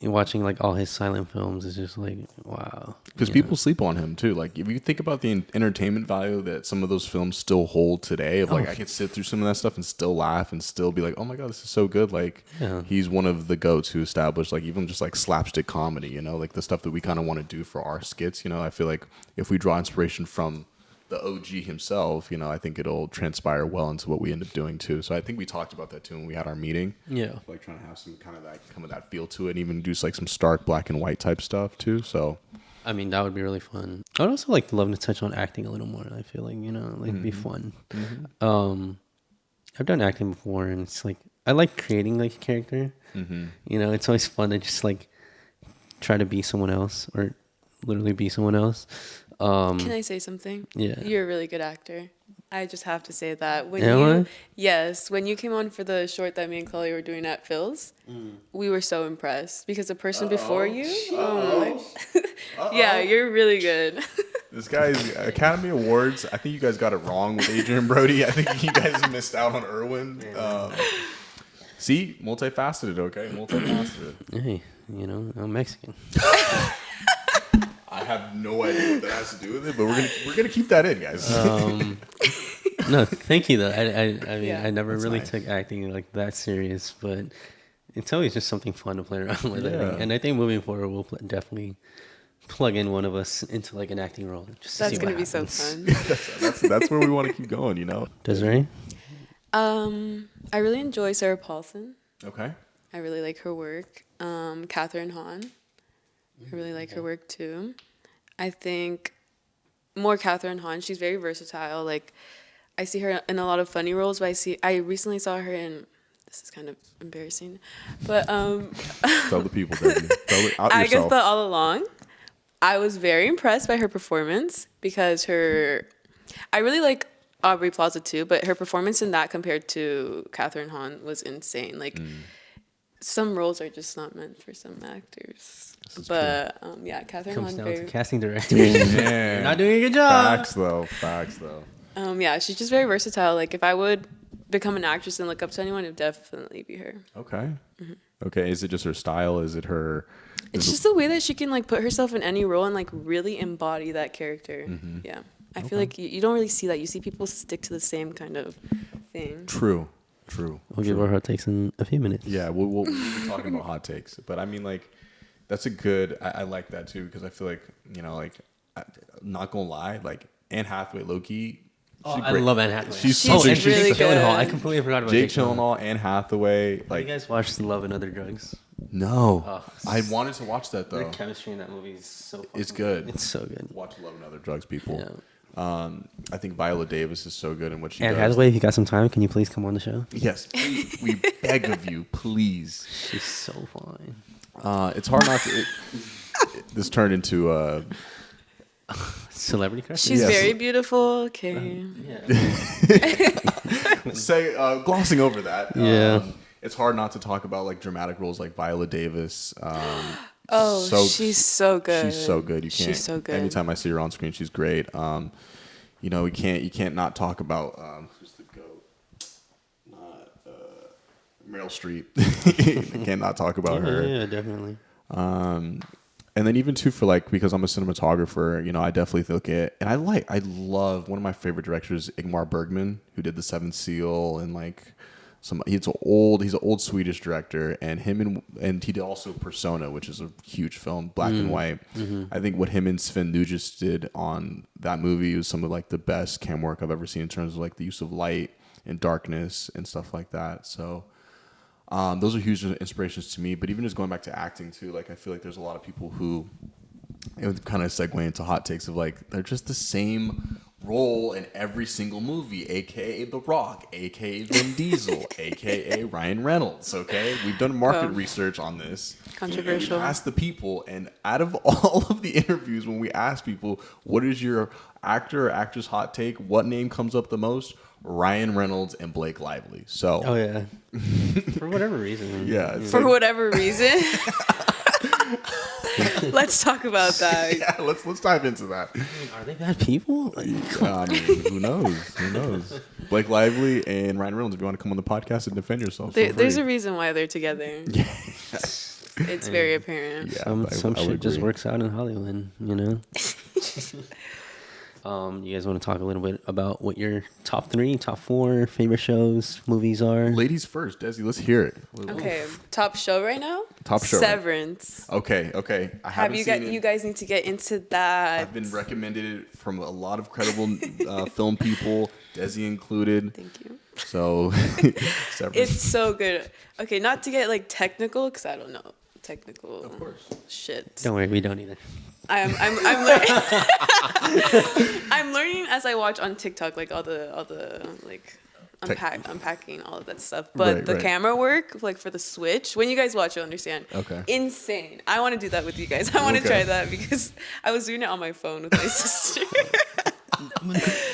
watching like all his silent films is just like wow. Because people sleep on him too. Like if you think about the entertainment value that some of those films still hold today, of like I can sit through some of that stuff and still laugh and still be like, oh my god, this is so good. Like he's one of the goats who established like even just like slapstick comedy. You know, like the stuff that we kind of want to do for our skits. You know, I feel like if we draw inspiration from the OG himself, you know, I think it'll transpire well into what we end up doing too. So I think we talked about that too when we had our meeting. Yeah, like trying to have some kind of that feel to it, and even do like some stark black and white type stuff too. So, I mean, that would be really fun. I would also like to love to touch on acting a little more. I feel like, you know, like it'd be fun. I've done acting before, and it's like I like creating like a character. You know, it's always fun to just like try to be someone else or literally be someone else. Can I say something? Yeah. You're a really good actor. I just have to say that. When you came on for the short that me and Chloe were doing at Phil's, we were so impressed because the person before you, yeah, you're really good. This guy's Academy Awards, I think you guys got it wrong with Adrian Brody. I think you guys missed out on Irwin. See, multifaceted, okay? Multifaceted. Hey, you know, I'm Mexican. I have no idea what that has to do with it, but we're gonna keep that in, guys. No, thank you though. I mean, Yeah, I never really nice. took acting like that serious, but it's always just something fun to play around with. I Yeah. think. And I think moving forward, we'll definitely plug in one of us into like an acting role. Just to That's see gonna what be so happens. fun. That's where we want to keep going, you know. Desiree? I really enjoy Sarah Paulson. Okay. I really like her work. Catherine Hahn. I really like her work too. I think more Catherine Hahn. She's very versatile. Like I see her in a lot of funny roles, but I recently saw her in. This is kind of embarrassing, but Tell the people, Desi. Tell it out I yourself. guess the All Along. I was very impressed by her performance because I really like Aubrey Plaza too, but her performance in that compared to Catherine Hahn was insane. Like some roles are just not meant for some actors. But yeah, Catherine Comes Hahn down very to casting directors. Man. Not doing a good job. Facts though. yeah, she's just very versatile. Like if I would become an actress and look up to anyone, it'd definitely be her. Okay. Okay. Is it just her style? Is it her? It's just the way that she can like put herself in any role and like really embody that character. Yeah. I feel like you don't really see that. You see people stick to the same kind of thing. True. We'll give our hot takes in a few minutes. Yeah, we'll be talking about hot takes, but I mean, like, that's a good. I like that too because I feel like, you know, like, not gonna lie, like Anne Hathaway, low key, Oh, I love Anne Hathaway. She's She's so and really Jake Gyllenhaal. I good. completely forgot about Jake Gyllenhaal. Gyllenhaal, Anne Hathaway. Have Like, you guys watched Love and Other Drugs? no, Oh, I wanted to watch that Their though. chemistry in that movie is so fucking It's good. It's so good. Watch Love and Other Drugs, people. Yeah. I think Viola Davis is so good in what she Anne does. Hathaway, if you got some time, can you please come on the show? Yes, please, we beg of you, please. She's so fine. It's hard not to. This turned into Celebrity crush? She's Yes. very beautiful. Okay. Yeah. glossing over that. Yeah. It's hard not to talk about like dramatic roles like Viola Davis. Oh, she's so good. She's so good. You can't. She's so good. Anytime I see her on screen, she's great. You know, you can't not talk about who's the GOAT? Not Meryl Streep. You can't not talk about her. Yeah, definitely. And then even too for like, because I'm a cinematographer, you know, I definitely look at, and I love one of my favorite directors, Ingmar Bergman, who did The Seventh Seal and like he's an old Swedish director, and and he did also Persona, which is a huge film, black and white. I think what him and Sven Nugent did on that movie was some of like the best cam work I've ever seen in terms of like the use of light and darkness and stuff like that. So those are huge inspirations to me. But even just going back to acting too, like I feel like there's a lot of people who, it would kind of segue into hot takes of like they're just the same role in every single movie, aka The Rock, aka Vin Diesel, aka Ryan Reynolds. Okay, we've done market research on this. Controversial. We asked the people, and out of all of the interviews, when we ask people, what is your actor or actress hot take? What name comes up the most? Ryan Reynolds and Blake Lively. So, Oh, yeah. For whatever reason. yeah, it's For like- whatever reason. Let's talk about that. yeah, let's dive into that. Are they bad people? Like, I mean, who knows? Who knows? Blake Lively and Ryan Reynolds, if you want to come on the podcast and defend yourself, There's a reason why they're together. It's very apparent. yeah, some I would shit just agree. works out in Hollywood, you know? You guys want to talk a little bit about what your top 3, top 4 favorite shows, movies are? Ladies first, Desi. Let's hear it. Okay, top show right now? Top show. Severance. Okay. I Have haven't you seen got? it. You guys need to get into that. I've been recommended it from a lot of credible film people, Desi included. Thank you. So, Severance. It's so good. Okay, not to get like technical, because I don't know technical shit. Don't worry, we don't either. I'm learning. I'm learning as I watch on TikTok, like all the like unpacking all of that stuff. But Right, the right. camera work, like for the switch, when you guys watch, you'll understand. Okay. Insane. I want to do that with you guys. I want to Okay. try that because I was doing it on my phone with my sister.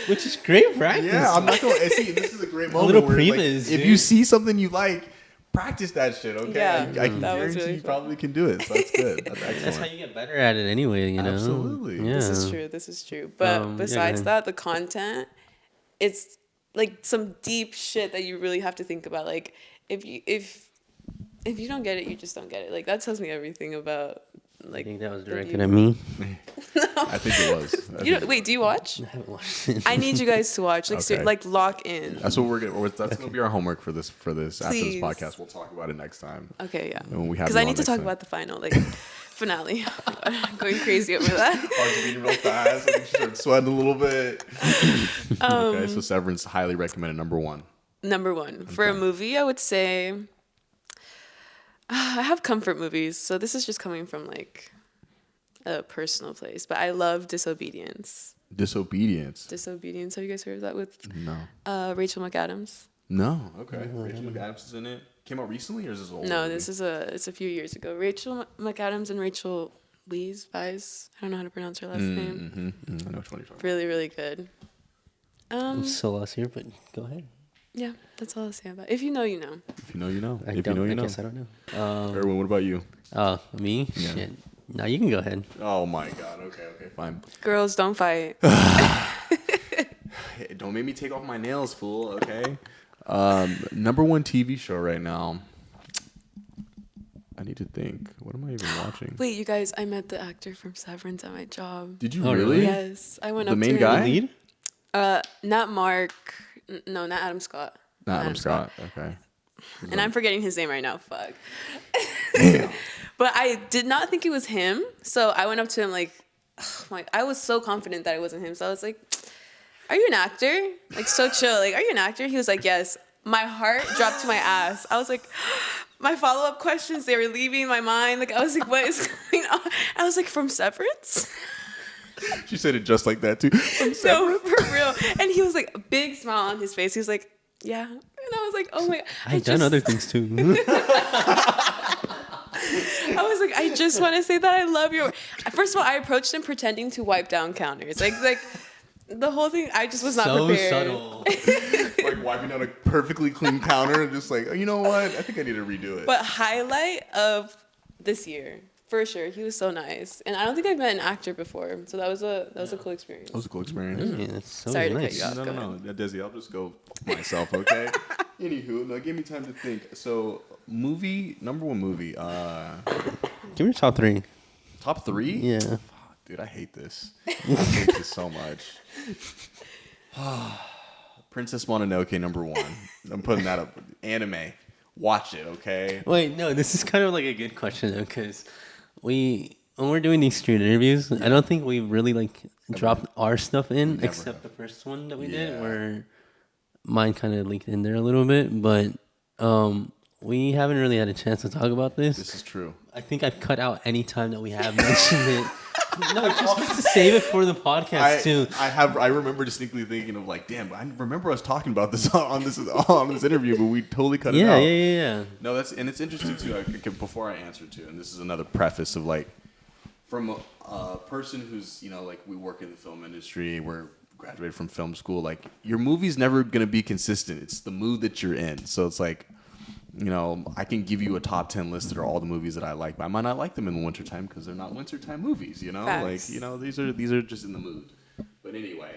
Which is great practice. Yeah, I'm not going to see. This is a great moment. little where, like, previs, if dude. you see something you like, practice that shit. Okay, Yeah, I can that was guarantee really you fun. probably can do it. So that's good. That's excellent. That's how you get better at it anyway, you know? Absolutely. Yeah. This is true. But yeah, besides go that, the content, it's like some deep shit that you really have to think about. Like if you don't get it, you just don't get it. Like that tells me everything about I like. think that was the directed viewer. at me. I think it was. Wait, do you watch? I haven't watched it. I need you guys to watch. Like, Okay. like lock in. That's what we're gonna. That's gonna be our homework for this. After this Please. podcast, we'll talk about it next time. Okay, yeah. And when we have Because you I on need to next talk time. about the final, like finale. I'm going crazy over that. Heart's beating real fast. And you start sweating a little bit. Okay, so Severance, highly recommended. Number 1. Number 1 for a Okay. movie, I would say I have comfort movies, so this is just coming from like a personal place. But I love Disobedience. Disobedience. Disobedience. Have you guys heard of that with No. Rachel McAdams? No. Okay. Rachel McAdams is in it. Came out recently, or is this old? No, this is it's a few years ago. Rachel McAdams and Rachel Weisz. I don't know how to pronounce her last name. I know which one you're talking. Really, really good. I'm so lost here, but go ahead. Yeah, that's all I'll say about it. If you know, you know. If you know, you know. I If you don't. know, you I know. guess I don't know. Erwin, what about you? Oh, me? Yeah. Shit. No, you can go ahead. Oh my God. Okay. Fine. Girls, don't fight. Hey, don't make me take off my nails, fool. Okay. Number 1 TV show right now. I need to think. What am I even watching? Wait, you guys, I met the actor from Severance at my job. Did you Oh, really? really? Yes, I went The up main to guy? him. Lead? Not Mark. No, not Adam Scott. Not Adam Scott. Okay. And I'm forgetting his name right now. Fuck. But I did not think it was him. So I went up to him like, I was so confident that it wasn't him. So I was like, "Are you an actor?" Like so chill. Like, "Are you an actor?" He was like, "Yes." My heart dropped to my ass. I was like, my follow-up questions, they were leaving my mind. Like, I was like, what is going on? I was like, from Severance? She said it just like that too. No, for real. And he was like, a big smile on his face. He was like, yeah. And I was like, oh my God. I've done other things too. I was like, I just want to say that I love your. First of all, I approached him pretending to wipe down counters. Like the whole thing, I just was not So prepared. subtle. Like wiping down a perfectly clean counter and just like, oh, you know what? I think I need to redo it. But highlight of this year, for sure. He was so nice. And I don't think I've met an actor before. So that was a cool experience. That was a cool experience. Yeah, it's so Sorry to cut nice. you off. No. Desi, I'll just go myself, okay? Anywho, now give me time to think. So, number one movie. Give me your top 3. Top 3? Yeah. Dude, I hate this. I hate this so much. Princess Mononoke, number 1. I'm putting that up. Anime. Watch it, okay? Wait, no, this is kind of like a good question though, because when we're doing these street interviews, I don't think we really like dropped our stuff in, Never except have. the first one that we Yeah. did, where mine kind of leaked in there a little bit, but we haven't really had a chance to talk about this. This is true. I think I've cut out any time that we have mentioned it. No, just to save it for the podcast too. I remember distinctly thinking of like, damn, I remember us talking about this on this interview, but we totally cut it out. Yeah. No, it's interesting too. Before I answer too, and this is another preface of like, from a person who's like we work in the film industry, we're graduated from film school. Like your movie's never gonna be consistent. It's the mood that you're in. So it's like, I can give you a top 10 list that are all the movies that I like, but I might not like them in the wintertime because they're not wintertime movies. Facts. Like these are just in the mood. But anyway,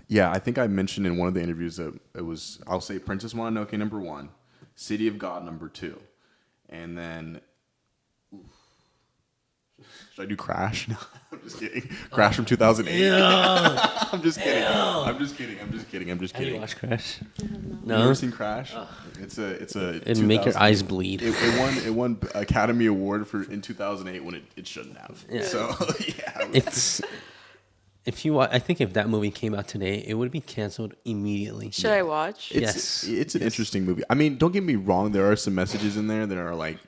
yeah, I think I mentioned in one of the interviews that it was, I'll say Princess Mononoke number 1, City of God number 2, and then should I do Crash? No, I'm just kidding. Crash from 2008. Yeah. I'm just kidding. I'm just kidding. Have you watched Crash? You No. ever seen Crash? It's a. It'd make your eyes bleed. It won Academy Award in 2008 when it shouldn't have. Yeah. So yeah. It's I think if that movie came out today, it would be canceled immediately. Should I watch? Yes. It's an interesting movie. I mean, don't get me wrong. There are some messages in there that are like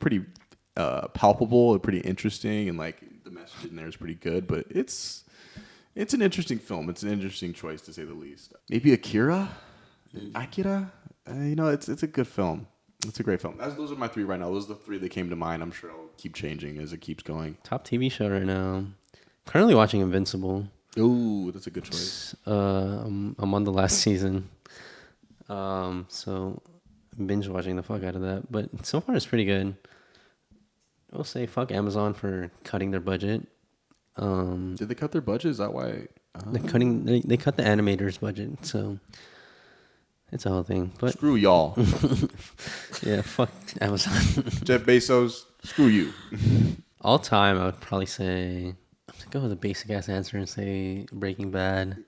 pretty palpable and pretty interesting, and like the message in there is pretty good. But it's an interesting film. It's an interesting choice to say the least. Maybe Akira. It's a good film. It's a great film. Those are my 3 right now. Those are the 3 that came to mind. I'm sure I'll keep changing as it keeps going. Top TV show right now. Currently watching Invincible. Ooh, that's a good choice. I'm on the last season. So I'm binge watching the fuck out of that. But so far it's pretty good. I'll say fuck Amazon for cutting their budget. Did they cut their budget? Is that why? They cut the animators' budget, so it's a whole thing. But Screw y'all. yeah, fuck Amazon. Jeff Bezos, screw you. All time, I would probably say, I'm gonna go with a basic ass answer and say Breaking Bad.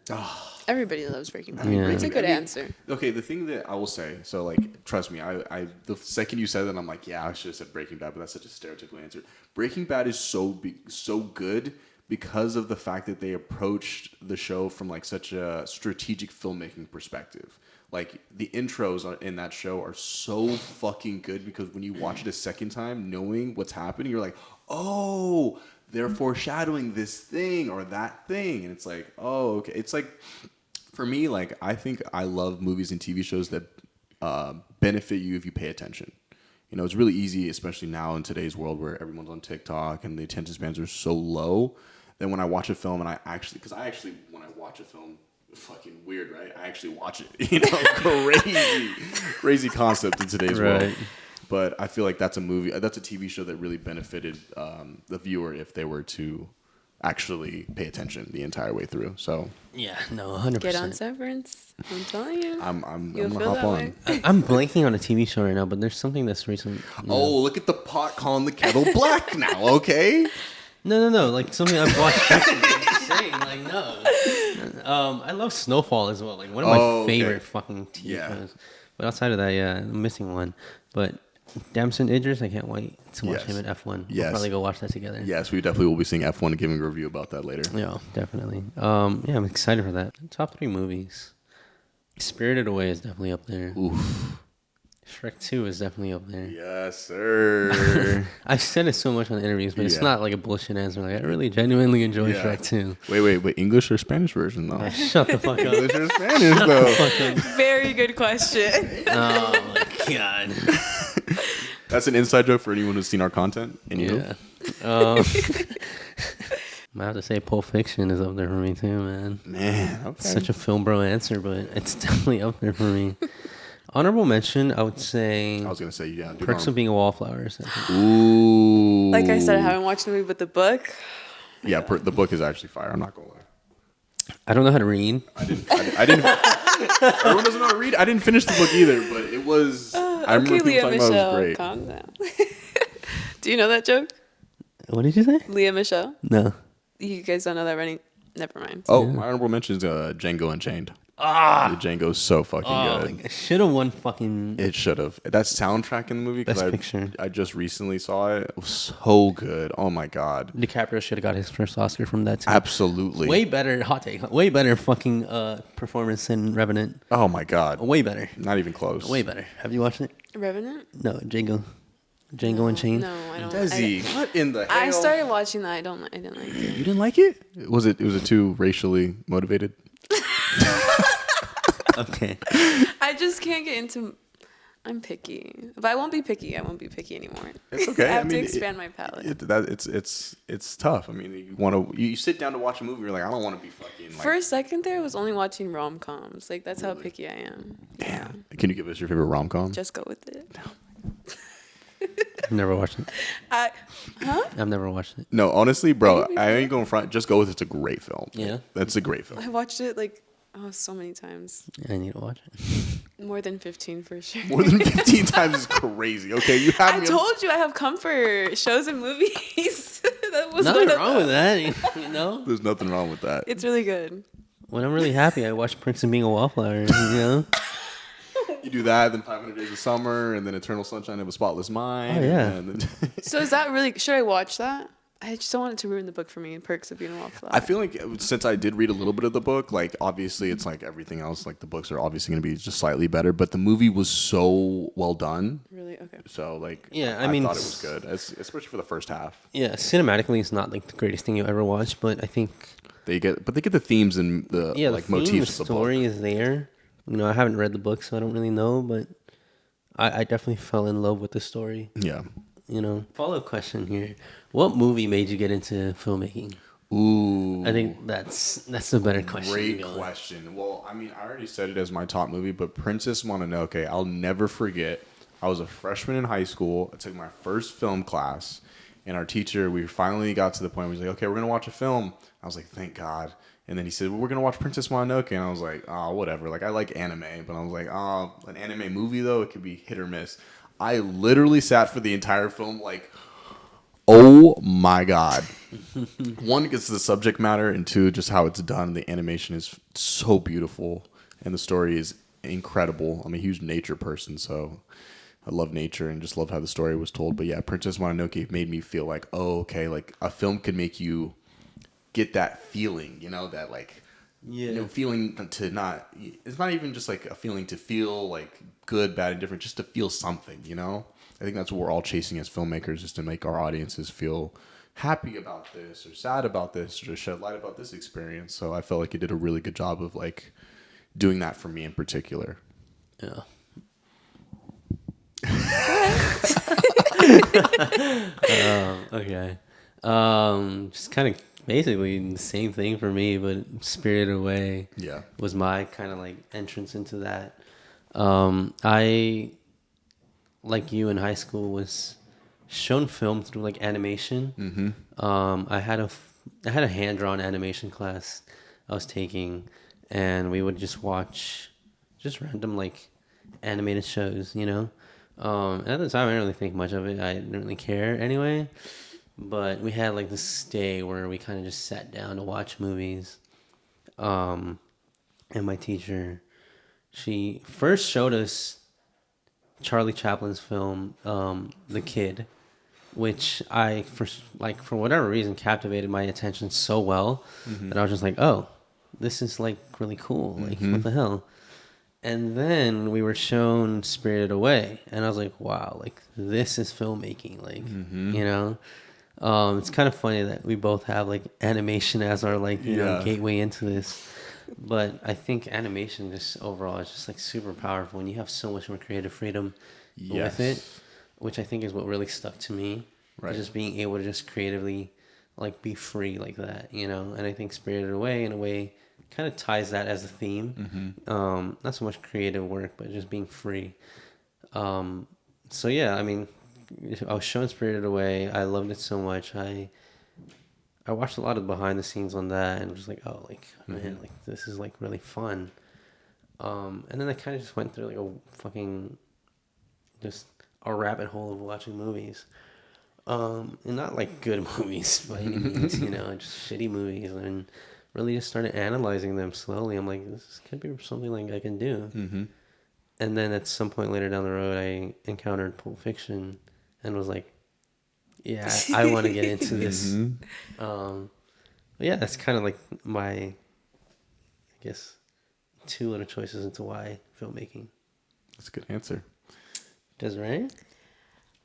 Everybody loves Breaking Bad. Yeah. It's a good answer. Okay, the thing that I will say, so like, trust me, I the second you said that, I'm like, yeah, I should have said Breaking Bad, but that's such a stereotypical answer. Breaking Bad is so good because of the fact that they approached the show from like such a strategic filmmaking perspective. Like the intros in that show are so fucking good because when you watch it a second time, knowing what's happening, you're like, oh, they're foreshadowing this thing or that thing, and it's like, oh, okay. It's like, for me, like I think I love movies and TV shows that benefit you if you pay attention. It's really easy, especially now in today's world where everyone's on TikTok and the attention spans are so low. Then when I watch a film and when I watch a film, fucking weird, right? I actually watch it. Crazy concept in today's world. But I feel like that's a TV show that really benefited the viewer if they were to actually pay attention the entire way through. So Yeah, no, 100%. Get on Severance. I'm telling you. I'm You'll gonna feel hop that on. way. I'm blanking on a TV show right now, but there's something that's recent. Oh, look at the pot calling the kettle black now, okay? No, like something I've watched recently. I'm just saying, like, no. I love Snowfall as well. Like, one of my favorite fucking TV shows. But outside of that, yeah, I'm missing one. But Damson Idris, I can't wait to watch Yes. him in F1. We'll Yes. probably go watch that together. Yes, we definitely will be seeing F1 and giving a review about that later. Yeah, definitely. Yeah, I'm excited for that. Top 3 movies. Spirited Away is definitely up there. Oof. Shrek 2 is definitely up there. Yes, sir. I've said it so much on interviews, but it's Yeah. not like a bullshit answer. Like, I really genuinely enjoy Yeah. Shrek 2. Wait. English or Spanish version, though? Shut the fuck up. English or Spanish, though? Very good question. Oh my god. That's an inside joke for anyone who's seen our content. And you know? Yeah. I have to say Pulp Fiction is up there for me too, man. Man, okay. Such a film bro answer, but it's definitely up there for me. Honorable mention, I would say I was gonna say, yeah. Do Perks of Being a Wallflower. Ooh. Like I said, I haven't watched the movie, but the book. Yeah, the book is actually fire. I'm not gonna lie. I don't know how to read. I didn't. Everyone doesn't know how to read. I didn't finish the book either, but it was. I remember Okay, people Leah talking about it was Michelle, great. calm down. Do you know that joke? What did you say? Leah Michelle? No. You guys don't know that running? Never mind. Oh, my honorable mention is Django Unchained. Ah. Django's so fucking good. I should have won fucking. It should have. That soundtrack in the movie, Best because Picture. I just recently saw it. It was so good. Oh my god. DiCaprio should have got his first Oscar from that too. Absolutely. Way better, hot take. Way better fucking performance than Revenant. Oh my god. Way better. Not even close. Way better. Have you watched it? Revenant? No, Django. Django Unchained. No, I don't. Desi, what in the hell? I started watching that. I didn't like it. You didn't like it? Was it too racially motivated? Okay. I just can't get into. I'm picky, but I won't be picky. I won't be picky anymore. It's okay. I have I to mean, expand my palette. It's tough. I mean, you sit down to watch a movie, you're like, I don't want to be fucking like. For a second there, I was only watching rom coms. Like that's how picky I am. Yeah, Can you give us your favorite rom com? just go with it. I've never watched it. I've never watched it. No, honestly, bro, Maybe. I ain't going front. Just go with it. It's a great film. Yeah? That's a great film. I watched it like so many times, I need to watch it. more than 15 for sure. More than 15 times is crazy. Okay, you have I me. told you I have comfort shows and movies. That was Nothing one of wrong with them. that, you know? There's nothing wrong with that. It's really good. When I'm really happy, I watch Prince of Being a Wallflower, you know? You do that, then 500 Days of Summer, and then Eternal Sunshine of a Spotless Mind. Oh, yeah. And then So is that really? Should I watch that? I just don't want it to ruin the book for me. Perks of Being a Wallflower. I feel like since I did read a little bit of the book, like obviously it's like everything else, like the books are obviously going to be just slightly better, but the movie was so well done. Really okay. So like, Yeah, I mean, thought it was good, especially for the first half. Yeah, cinematically, it's not like the greatest thing you ever watched, but I think They get the themes and the like the theme, motifs the of the story book. is there. You know, I haven't read the book, so I don't really know, but I definitely fell in love with the story. Yeah. You know, follow-up question here: what movie made you get into filmmaking? Ooh. I think that's a better question. Great to go with. question. Well, I mean, I already said it as my top movie, but Princess Mononoke, I'll never forget. I was a freshman in high school. I took my first film class, and our teacher, we finally got to the point where he's like, okay, we're going to watch a film. I was like, thank God. And then he said, well, we're going to watch Princess Mononoke. And I was like, oh, whatever. Like, I like anime. But I was like, oh, an anime movie, though, it could be hit or miss. I literally sat for the entire film like, oh, my God. One, it's the subject matter. And two, just how it's done. The animation is so beautiful. And the story is incredible. I'm a huge nature person, so I love nature and just love how the story was told. But yeah, Princess Mononoke made me feel like, oh, okay, like a film could make you get that feeling, you know, that like, you know, feeling to not, it's not even just like a feeling to feel like good, bad, and different, just to feel something, you know? I think that's what we're all chasing as filmmakers, is to make our audiences feel happy about this or sad about this or to shed light about this experience. So I felt like it did a really good job of like doing that for me in particular. Yeah. Okay. Just kind of basically the same thing for me, but Spirited Away Yeah. was my kind of like entrance into that. I, like you in high school, was shown film through like animation. I had a hand-drawn animation class I was taking, and we would just watch just random like animated shows, you know. At the time, I didn't really think much of it. I didn't really care anyway. But we had like this day where we kind of just sat down to watch movies. And my teacher, she first showed us Charlie Chaplin's film, The Kid, which for whatever reason captivated my attention so well that I was just like, oh, this is like really cool. Like, what the hell? And then we were shown Spirited Away, and I was like, wow, like this is filmmaking. Like, you know, it's kind of funny that we both have like animation as our like you know gateway into this. But I think animation just overall is just like super powerful, and you have so much more creative freedom with it, which I think is what really stuck to me. Right. Just being able to just creatively like be free like that, you know. And I think Spirited Away in a way kind of ties that as a theme. Not so much creative work, but just being free. So yeah, I mean, I was shown Spirited Away. I loved it so much. I watched a lot of behind the scenes on that, and was like, oh, like man, like this is like really fun. And then I kind of just went through like a fucking just a rabbit hole of watching movies. And not like good movies by any means, you know, just shitty movies, and really just started analyzing them slowly. I'm like, this could be something like I can do. And then at some point later down the road, I encountered Pulp Fiction and was like, yeah, I want to get into this. Yeah, that's kind of like my, I guess, two little choices into why filmmaking. That's a good answer. Desiree?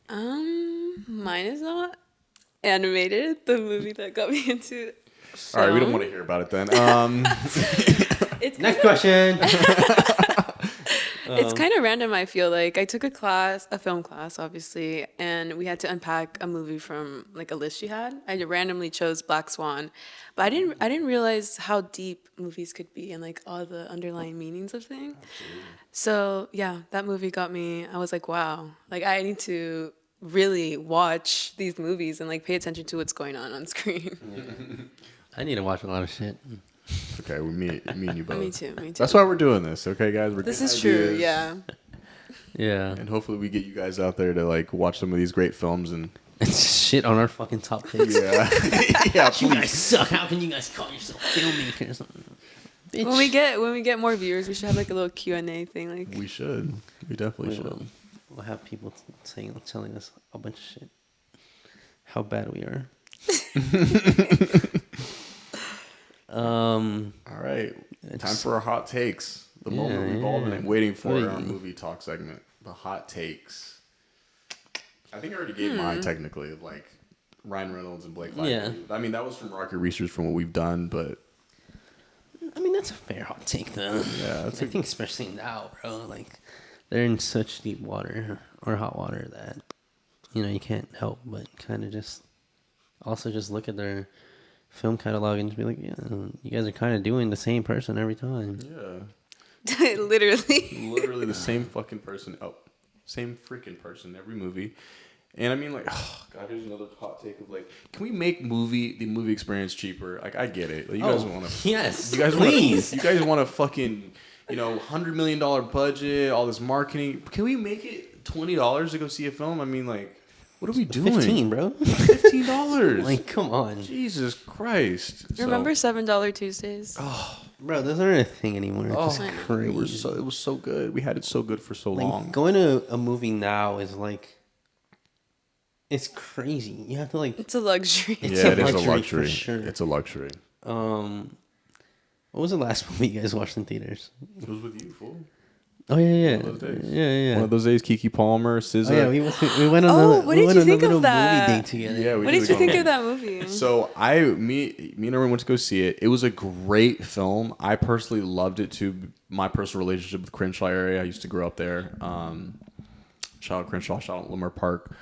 Mine is not animated. The movie that got me into film. All right, we don't want to hear about it then. It's Next question. It's kind of random, I feel like. I took a film class, obviously, and we had to unpack a movie from like a list she had. I randomly chose Black Swan, but I didn't realize how deep movies could be and like all the underlying meanings of things. Absolutely. So yeah, that movie got me. I was like, wow, like I need to really watch these movies and like pay attention to what's going on screen. I need to watch a lot of shit. Okay, me and you both. Me too. That's why we're doing this, okay, guys? This is true, yeah. Yeah. And hopefully we get you guys out there to like watch some of these great films and shit on our fucking top picks. Yeah. Yeah, you guys suck. How can you guys call yourself filmmakers? Bitch. When we get more viewers, we should have like a little Q&A thing. Like we should. We definitely should. We'll have people telling us a bunch of shit. How bad we are. All right. Time for our hot takes. The moment we've all been waiting for in our movie talk segment. The hot takes. I think I already gave mine technically, like Ryan Reynolds and Blake Lively. Yeah. I mean, that was from market research from what we've done, but I mean, that's a fair hot take, though. Yeah, I think especially now, bro. Like, they're in such deep water or hot water that you know you can't help but kind of just also just look at their film catalog and just be like, yeah, you guys are kind of doing the same person every time. Yeah. Literally the same fucking person. Oh, same freaking person every movie. And I mean, like, oh god, here's another hot take of like, can we make the movie experience cheaper? Like, I get it. Like, you guys want to, yes, you guys please. You guys want to fucking, $100 million budget, all this marketing. Can we make it $20 to go see a film? I mean, like, what are we doing? 15, bro. $15. Like, come on. Jesus Christ. Remember $7 Tuesdays? Oh, bro, those aren't a thing anymore. It's just crazy. It was so good. We had it so good for so long. Going to a movie now is like, it's crazy. You have to like. It's a luxury. It is a luxury. For sure. It's a luxury. What was the last movie you guys watched in theaters? It was with you, fool. Oh yeah. One of those days. Yeah. One of those days, Keke Palmer, SZA. Oh yeah, we went on what did you think of that movie date together. Yeah, what did you think of that movie? So me and Irwin went to go see it. It was a great film. I personally loved it too. My personal relationship with Crenshaw area. I used to grow up there. Shout out Crenshaw. Shout out Lamar Park.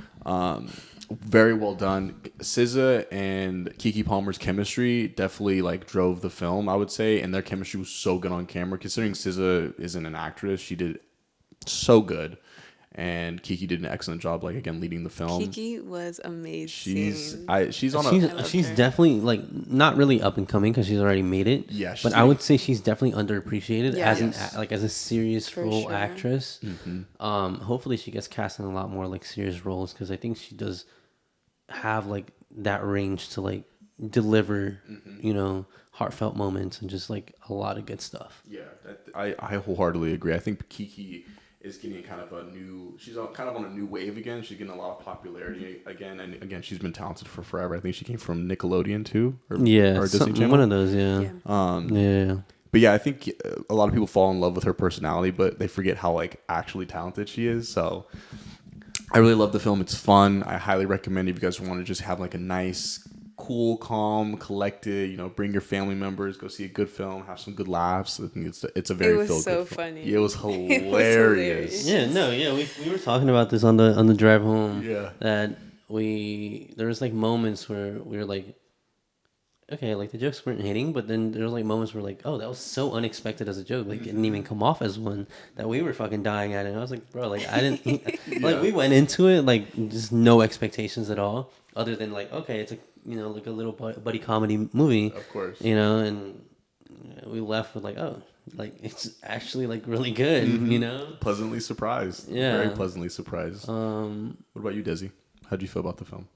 Very well done. SZA and Keke Palmer's chemistry definitely like drove the film, I would say, and their chemistry was so good on camera. Considering SZA isn't an actress, she did so good, and Keke did an excellent job, like again leading the film. Keke was amazing. She's definitely like not really up and coming because she's already made it. Yeah, but I would say she's definitely underappreciated as a serious role actress. Mm-hmm. Hopefully she gets cast in a lot more like serious roles because I think she does have like that range to like deliver, heartfelt moments and just like a lot of good stuff. Yeah, I wholeheartedly agree. I think Keke is getting kind of a new. She's kind of on a new wave again. She's getting a lot of popularity again, and again, she's been talented for forever. I think she came from Nickelodeon too, or Disney Channel. One of those, yeah. Yeah. But yeah, I think a lot of people fall in love with her personality, but they forget how like actually talented she is. So I really love the film. It's fun. I highly recommend if you guys want to just have like a nice, cool, calm, collected, you know, bring your family members, go see a good film, have some good laughs. I think it's a very feel-good film. Funny. Yeah, it was hilarious. We were talking about this on the drive home. Yeah. That there was like moments where we were like, okay, like the jokes weren't hitting, but then there was like moments where like, oh, that was so unexpected as a joke. Like it didn't even come off as one that we were fucking dying at it. And I was like, bro, like I didn't like we went into it like just no expectations at all, other than like, okay, it's a like a little buddy comedy movie. Of course. And we left with like, oh, like it's actually like really good, Pleasantly surprised. Yeah. Very pleasantly surprised. What about you, Desi? How do you feel about the film?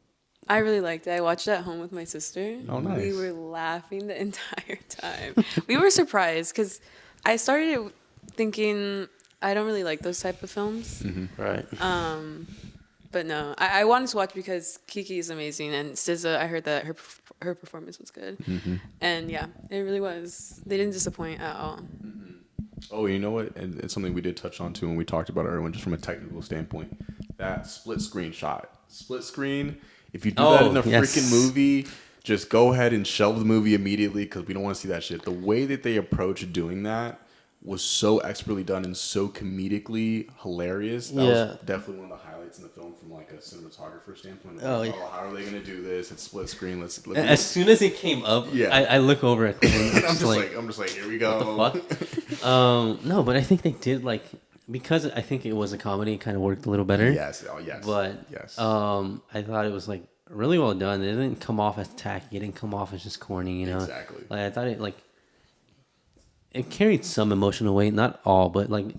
I really liked it. I watched it at home with my sister. Oh, nice. We were laughing the entire time. We were surprised because I started thinking I don't really like those type of films. Mm-hmm. Right. But no, I wanted to watch because Kiki is amazing, and SZA, I heard that her performance was good. Mm-hmm. And yeah, it really was. They didn't disappoint at all. Mm-hmm. Oh, you know what? And it's something we did touch on too when we talked about Irwin, just from a technical standpoint. That split screen shot. Split screen. If you do that in a freaking movie, just go ahead and shelve the movie immediately because we don't want to see that shit. The way that they approached doing that was so expertly done and so comedically hilarious. That was definitely one of the highlights in the film from like a cinematographer standpoint. How are they going to do this? It's split screen. Let's look. As soon as it came up, I look over at them and I'm just like, here we go. What the fuck? No, but I think they did like, because I think it was a comedy, it kind of worked a little better. Yes. Oh, yes. But yes. I thought it was like really well done. It didn't come off as tacky. It didn't come off as just corny. Exactly. Like I thought it carried some emotional weight, not all, but like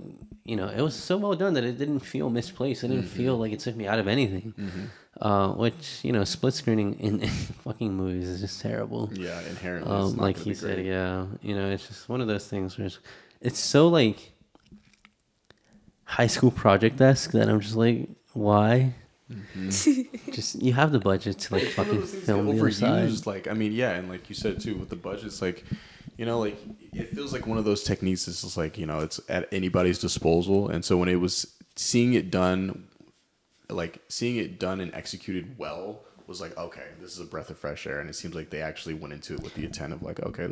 it was so well done that it didn't feel misplaced. It didn't feel like it took me out of anything. Which split screening in fucking movies is just terrible. Yeah, inherently. It's not like he said, it's just one of those things where it's so like high school project-esque that I'm just like, why? Just you have the budget to like fucking film the other side. Like and like you said too, with the budgets, like like it feels like one of those techniques is just like it's at anybody's disposal, and so when it was seeing it done and executed well was like, okay, this is a breath of fresh air, and it seems like they actually went into it with the intent of like, okay,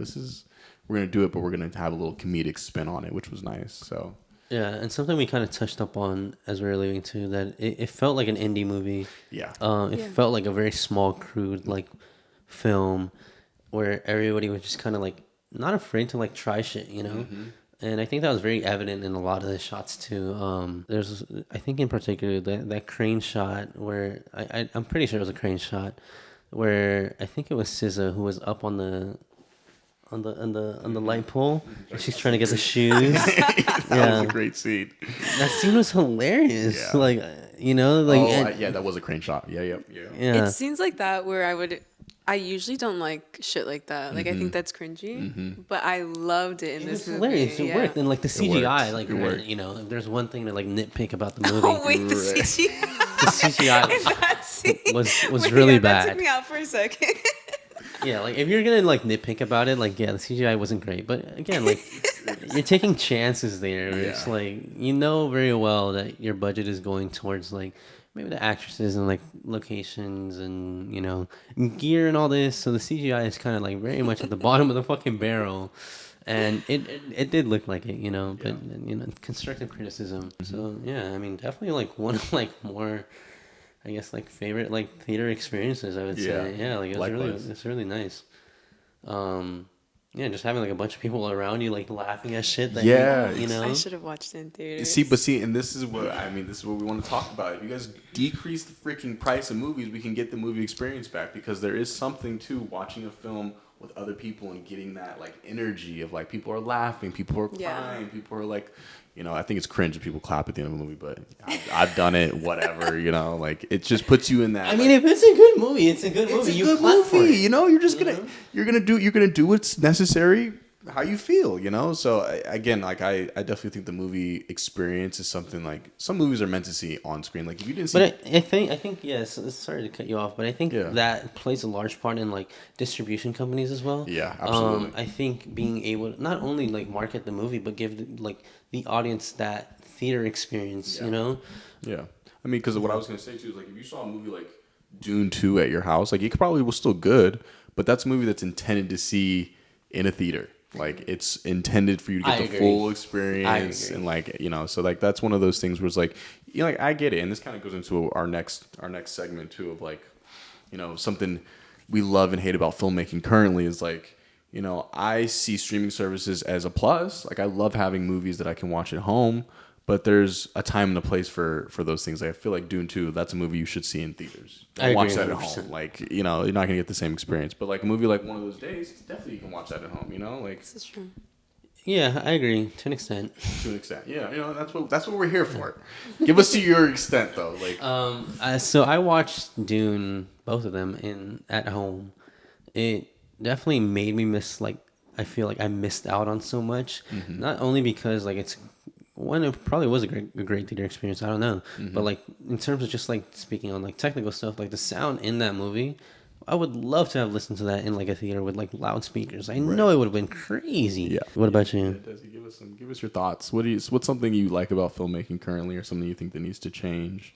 we're gonna do it, but we're gonna have a little comedic spin on it, which was nice. So. Yeah, and something we kind of touched up on as we were leaving too, that it felt like an indie movie. Yeah. It felt like a very small, crude like film where everybody was just kind of like not afraid to like try shit, And I think that was very evident in a lot of the shots too. There's, I think in particular, that crane shot where I'm pretty sure it was a crane shot where I think it was SZA who was up on the light pole. She's trying to get the shoes. That was a great scene. That scene was hilarious. Yeah. Like that was a crane shot. Yeah. It scenes like that where I usually don't like shit like that. Like I think that's cringy, but I loved it in this movie. Hilarious. It worked, and like the CGI, like if there's one thing to like nitpick about the movie. Oh wait, the CGI. The CGI was really bad. That took me out for a second. Yeah, like if you're gonna like nitpick about it, like the CGI wasn't great, but again, like you're taking chances there. Where it's like very well that your budget is going towards like maybe the actresses and like locations and gear and all this. So the CGI is kind of like very much at the bottom of the fucking barrel, and it did look like it, but constructive criticism. So yeah, I mean definitely like one of like more. I guess like favorite like theater experiences I would say. Yeah, like it's really nice. Just having like a bunch of people around you like laughing at shit that I should have watched it in theaters. See, and this is what we want to talk about. If you guys decrease the freaking price of movies, we can get the movie experience back, because there is something to watching a film with other people and getting that like energy of like people are laughing, people are crying, people are like I think it's cringe if people clap at the end of a movie, but I've done it, whatever, like it just puts you in that. I mean, if it's a good movie, it's a good movie. It's a good movie, you're just you're gonna do what's necessary, how you feel, you know? So again, like I definitely think the movie experience is something like some movies are meant to see on screen. Like if you didn't see, But I think yes. Sorry to cut you off, but I think Yeah. that plays a large part in like distribution companies as well. Yeah, absolutely. I think being able to not only like market the movie, but give like the audience that theater experience. Yeah. You know. Yeah, I mean, because what I was gonna say too is like if you saw a movie like Dune 2 at your house, like it probably was still good, but that's a movie that's intended to see in a theater. Like it's intended for you to get I the agree. full experience, agree. and like so like that's one of those things where it's like like I get it, and this kind of goes into our next segment too of like something we love and hate about filmmaking currently is like. I see streaming services as a plus. Like I love having movies that I can watch at home, but there's a time and a place for those things. Like I feel like Dune 2, that's a movie you should see in theaters. Don't watch that at 100%. home. Like, you're not going to get the same experience. But like a movie like One of Those Days, definitely you can watch that at home, Like This is true. Yeah, I agree to an extent. to an extent. Yeah, that's what we're here for. Give us to your extent though. Like So I watched Dune, both of them, at home. It definitely made me miss I feel like I missed out on so much. Not only because like it probably was a great theater experience. I don't know, but like in terms of just like speaking on like technical stuff, like the sound in that movie, I would love to have listened to that in like a theater with like loudspeakers. I know it would have been crazy. Yeah. What about you? Desi, give us your thoughts. What's something you like about filmmaking currently, or something you think that needs to change?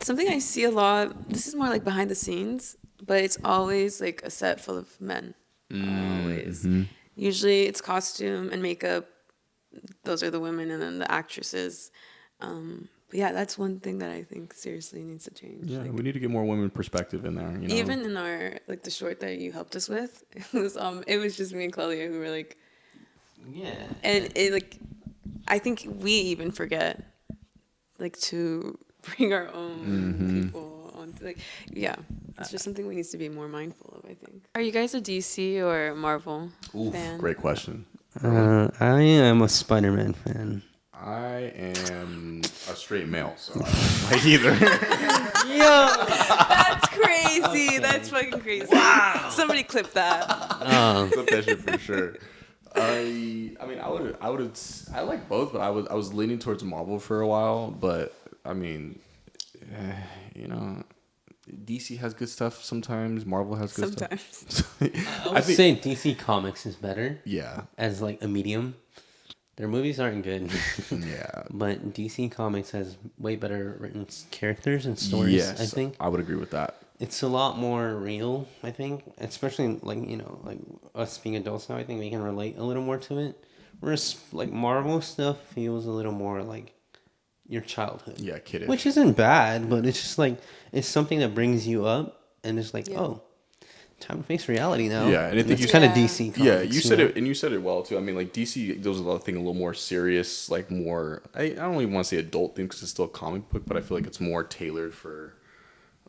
Something I see a lot. This is more like behind the scenes, but it's always like a set full of men. Always. Usually it's costume and makeup. Those are the women, and then the actresses. But yeah, that's one thing that I think seriously needs to change. Yeah, Like, we need to get more women perspective in there. even in our like the short that you helped us with, it was just me and Claudia who were like, Yeah. and it like, I think we even forget like to bring our own people on. Like, yeah, it's just something we need to be more mindful of. I think. Are you guys a DC or Marvel fan? Great question. I am a Spider-Man fan. I am a straight male, so I don't like either. Yo, that's crazy. That's fucking crazy. Wow. Somebody clip that. Clip that shit for sure. I mean, I like both, but I was leaning towards Marvel for a while, but I mean, DC has good stuff sometimes. Marvel has good stuff. I would say DC Comics is better. Yeah. As like a medium. Their movies aren't good. Yeah. But DC Comics has way better written characters and stories, Yes, I think. I would agree with that. It's a lot more real, I think. Especially like, like us being adults now, I think we can relate a little more to it. Whereas like Marvel stuff feels a little more like your childhood. Yeah, kiddish. Which isn't bad, but it's just like it's something that brings you up and it's like, oh, time to face reality now. Yeah, and I think it's kind of DC. Comics, yeah, you said it, and you said it well too. I mean, like DC does a lot of things a little more serious, like more. I don't even want to say adult things because it's still a comic book, but I feel like it's more tailored for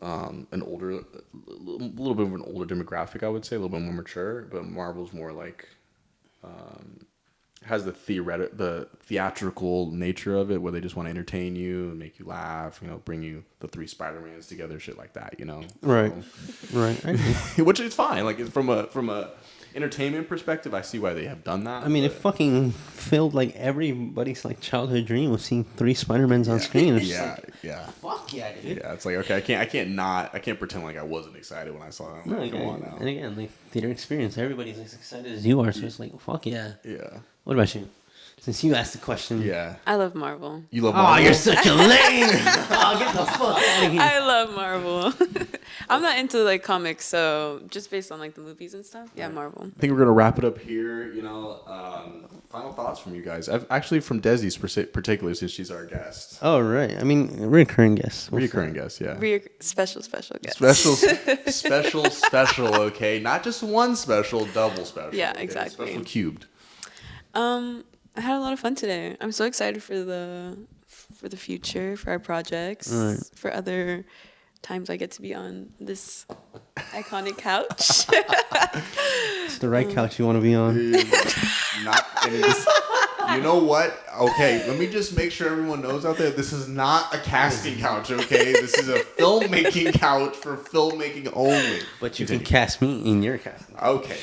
a little bit of an older demographic. I would say a little bit more mature, but Marvel's more like has the theatrical nature of it, where they just want to entertain you and make you laugh, bring you the 3 Spider-Mans together, shit like that, Right. So, Right. I agree. which is fine. Like from a entertainment perspective, I see why they have done that. I mean, it fucking filled like everybody's like childhood dream of seeing 3 Spider-Mans on screen. It's Yeah, like, yeah. fuck yeah, dude. Yeah, it's like, okay, I can't pretend like I wasn't excited when I saw it. No, Like, come on now. And again, like theater experience, everybody's as excited as you are, so it's like, fuck yeah. Yeah. What about you? Since you asked the question. Yeah. I love Marvel. You love Oh, Marvel? you're such a lame. Oh, get the fuck out of here. I love Marvel. I'm not into like comics, so just based on like the movies and stuff, yeah, Marvel. I think we're gonna wrap it up here. Final thoughts from you guys. Actually, from Desi's particularly, since she's our guest. Oh, right. I mean, recurring guest. Reoccurring guest, yeah. Special guest. Special. Okay, not just one special, double special. Yeah, okay? exactly. Special cubed. I had a lot of fun today. I'm so excited for the future, for our projects, for other times I get to be on this iconic couch. It's the right couch you want to be on. You know what? Okay, let me just make sure everyone knows out there, this is not a casting couch, okay? This is a filmmaking couch for filmmaking only. But you can cast me in your casting. Okay.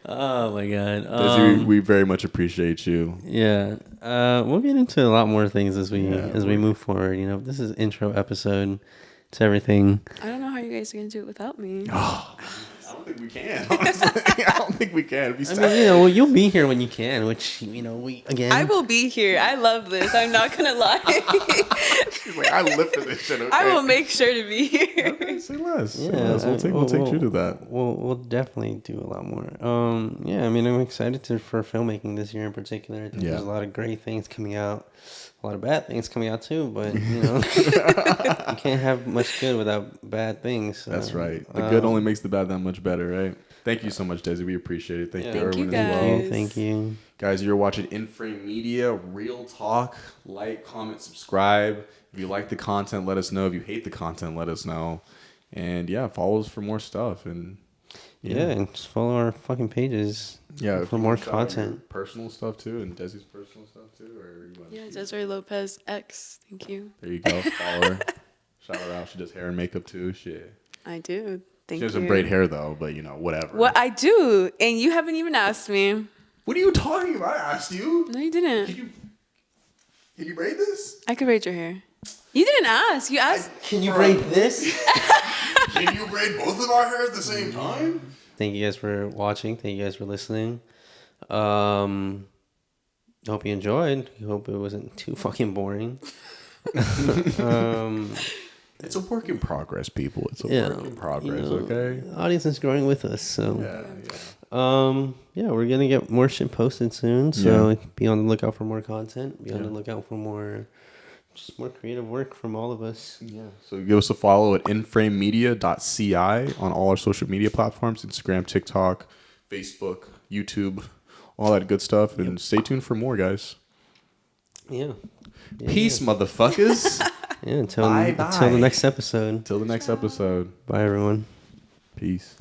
Oh my god. Desi, we very much appreciate you. Yeah. We'll get into a lot more things as we Yeah, move forward. You know, this is intro episode to everything. I don't know how you guys are gonna do it without me. I don't think we can. Honestly. I don't think we can. I mean, you know, well, you'll be here when you can, which, you know, we again. I will be here. I love this. I'm not gonna lie. She's like, I live for this shit. Okay? I will make sure to be here. Okay, say less. Say Yeah, less. We'll take you to that. We'll definitely do a lot more. Yeah, I mean, I'm excited for filmmaking this year in particular. I think there's a lot of great things coming out, a lot of bad things coming out too. But you know, you can't have much good without bad things. So, That's right. The good only makes the bad that much better, right? Thank you so much, Desi. We appreciate it. Thank you, Thank you, Irwin, as well. guys. Thank you. Guys, you're watching In Frame Media, Real Talk. Like, comment, subscribe. If you like the content, let us know. If you hate the content, let us know. And yeah, follow us for more stuff. And Yeah, and just follow our fucking pages. yeah, for more content. personal stuff too, and Desi's personal stuff too. Or you want Yeah, Desiree Lopez X. Thank you. there you go. Follow her. Shout her out. She does hair and makeup too. Shit. I do. Thank She has you. some braid hair though, but you know, whatever. What I do, and you haven't even asked me. What are you talking about? I asked you. No, you didn't. Can you braid this? I could braid your hair. You didn't ask. You asked. Can you braid this? Can you braid both of our hair at the same time? Thank you guys for watching. Thank you guys for listening. Hope you enjoyed. Hope it wasn't too fucking boring. It's a work in progress, people. It's a Yeah, work in progress, you know, okay? The audience is growing with us, so Yeah. we're gonna get more shit posted soon. So be on the lookout for more content. Be on the lookout for more creative work from all of us. Yeah. So give us a follow at inframemedia.ci on all our social media platforms: Instagram, TikTok, Facebook, YouTube, all that good stuff. And stay tuned for more, guys. Yeah. Peace, motherfuckers. Yeah. Until Bye-bye. the next episode. Until the next episode. Bye, everyone. Peace.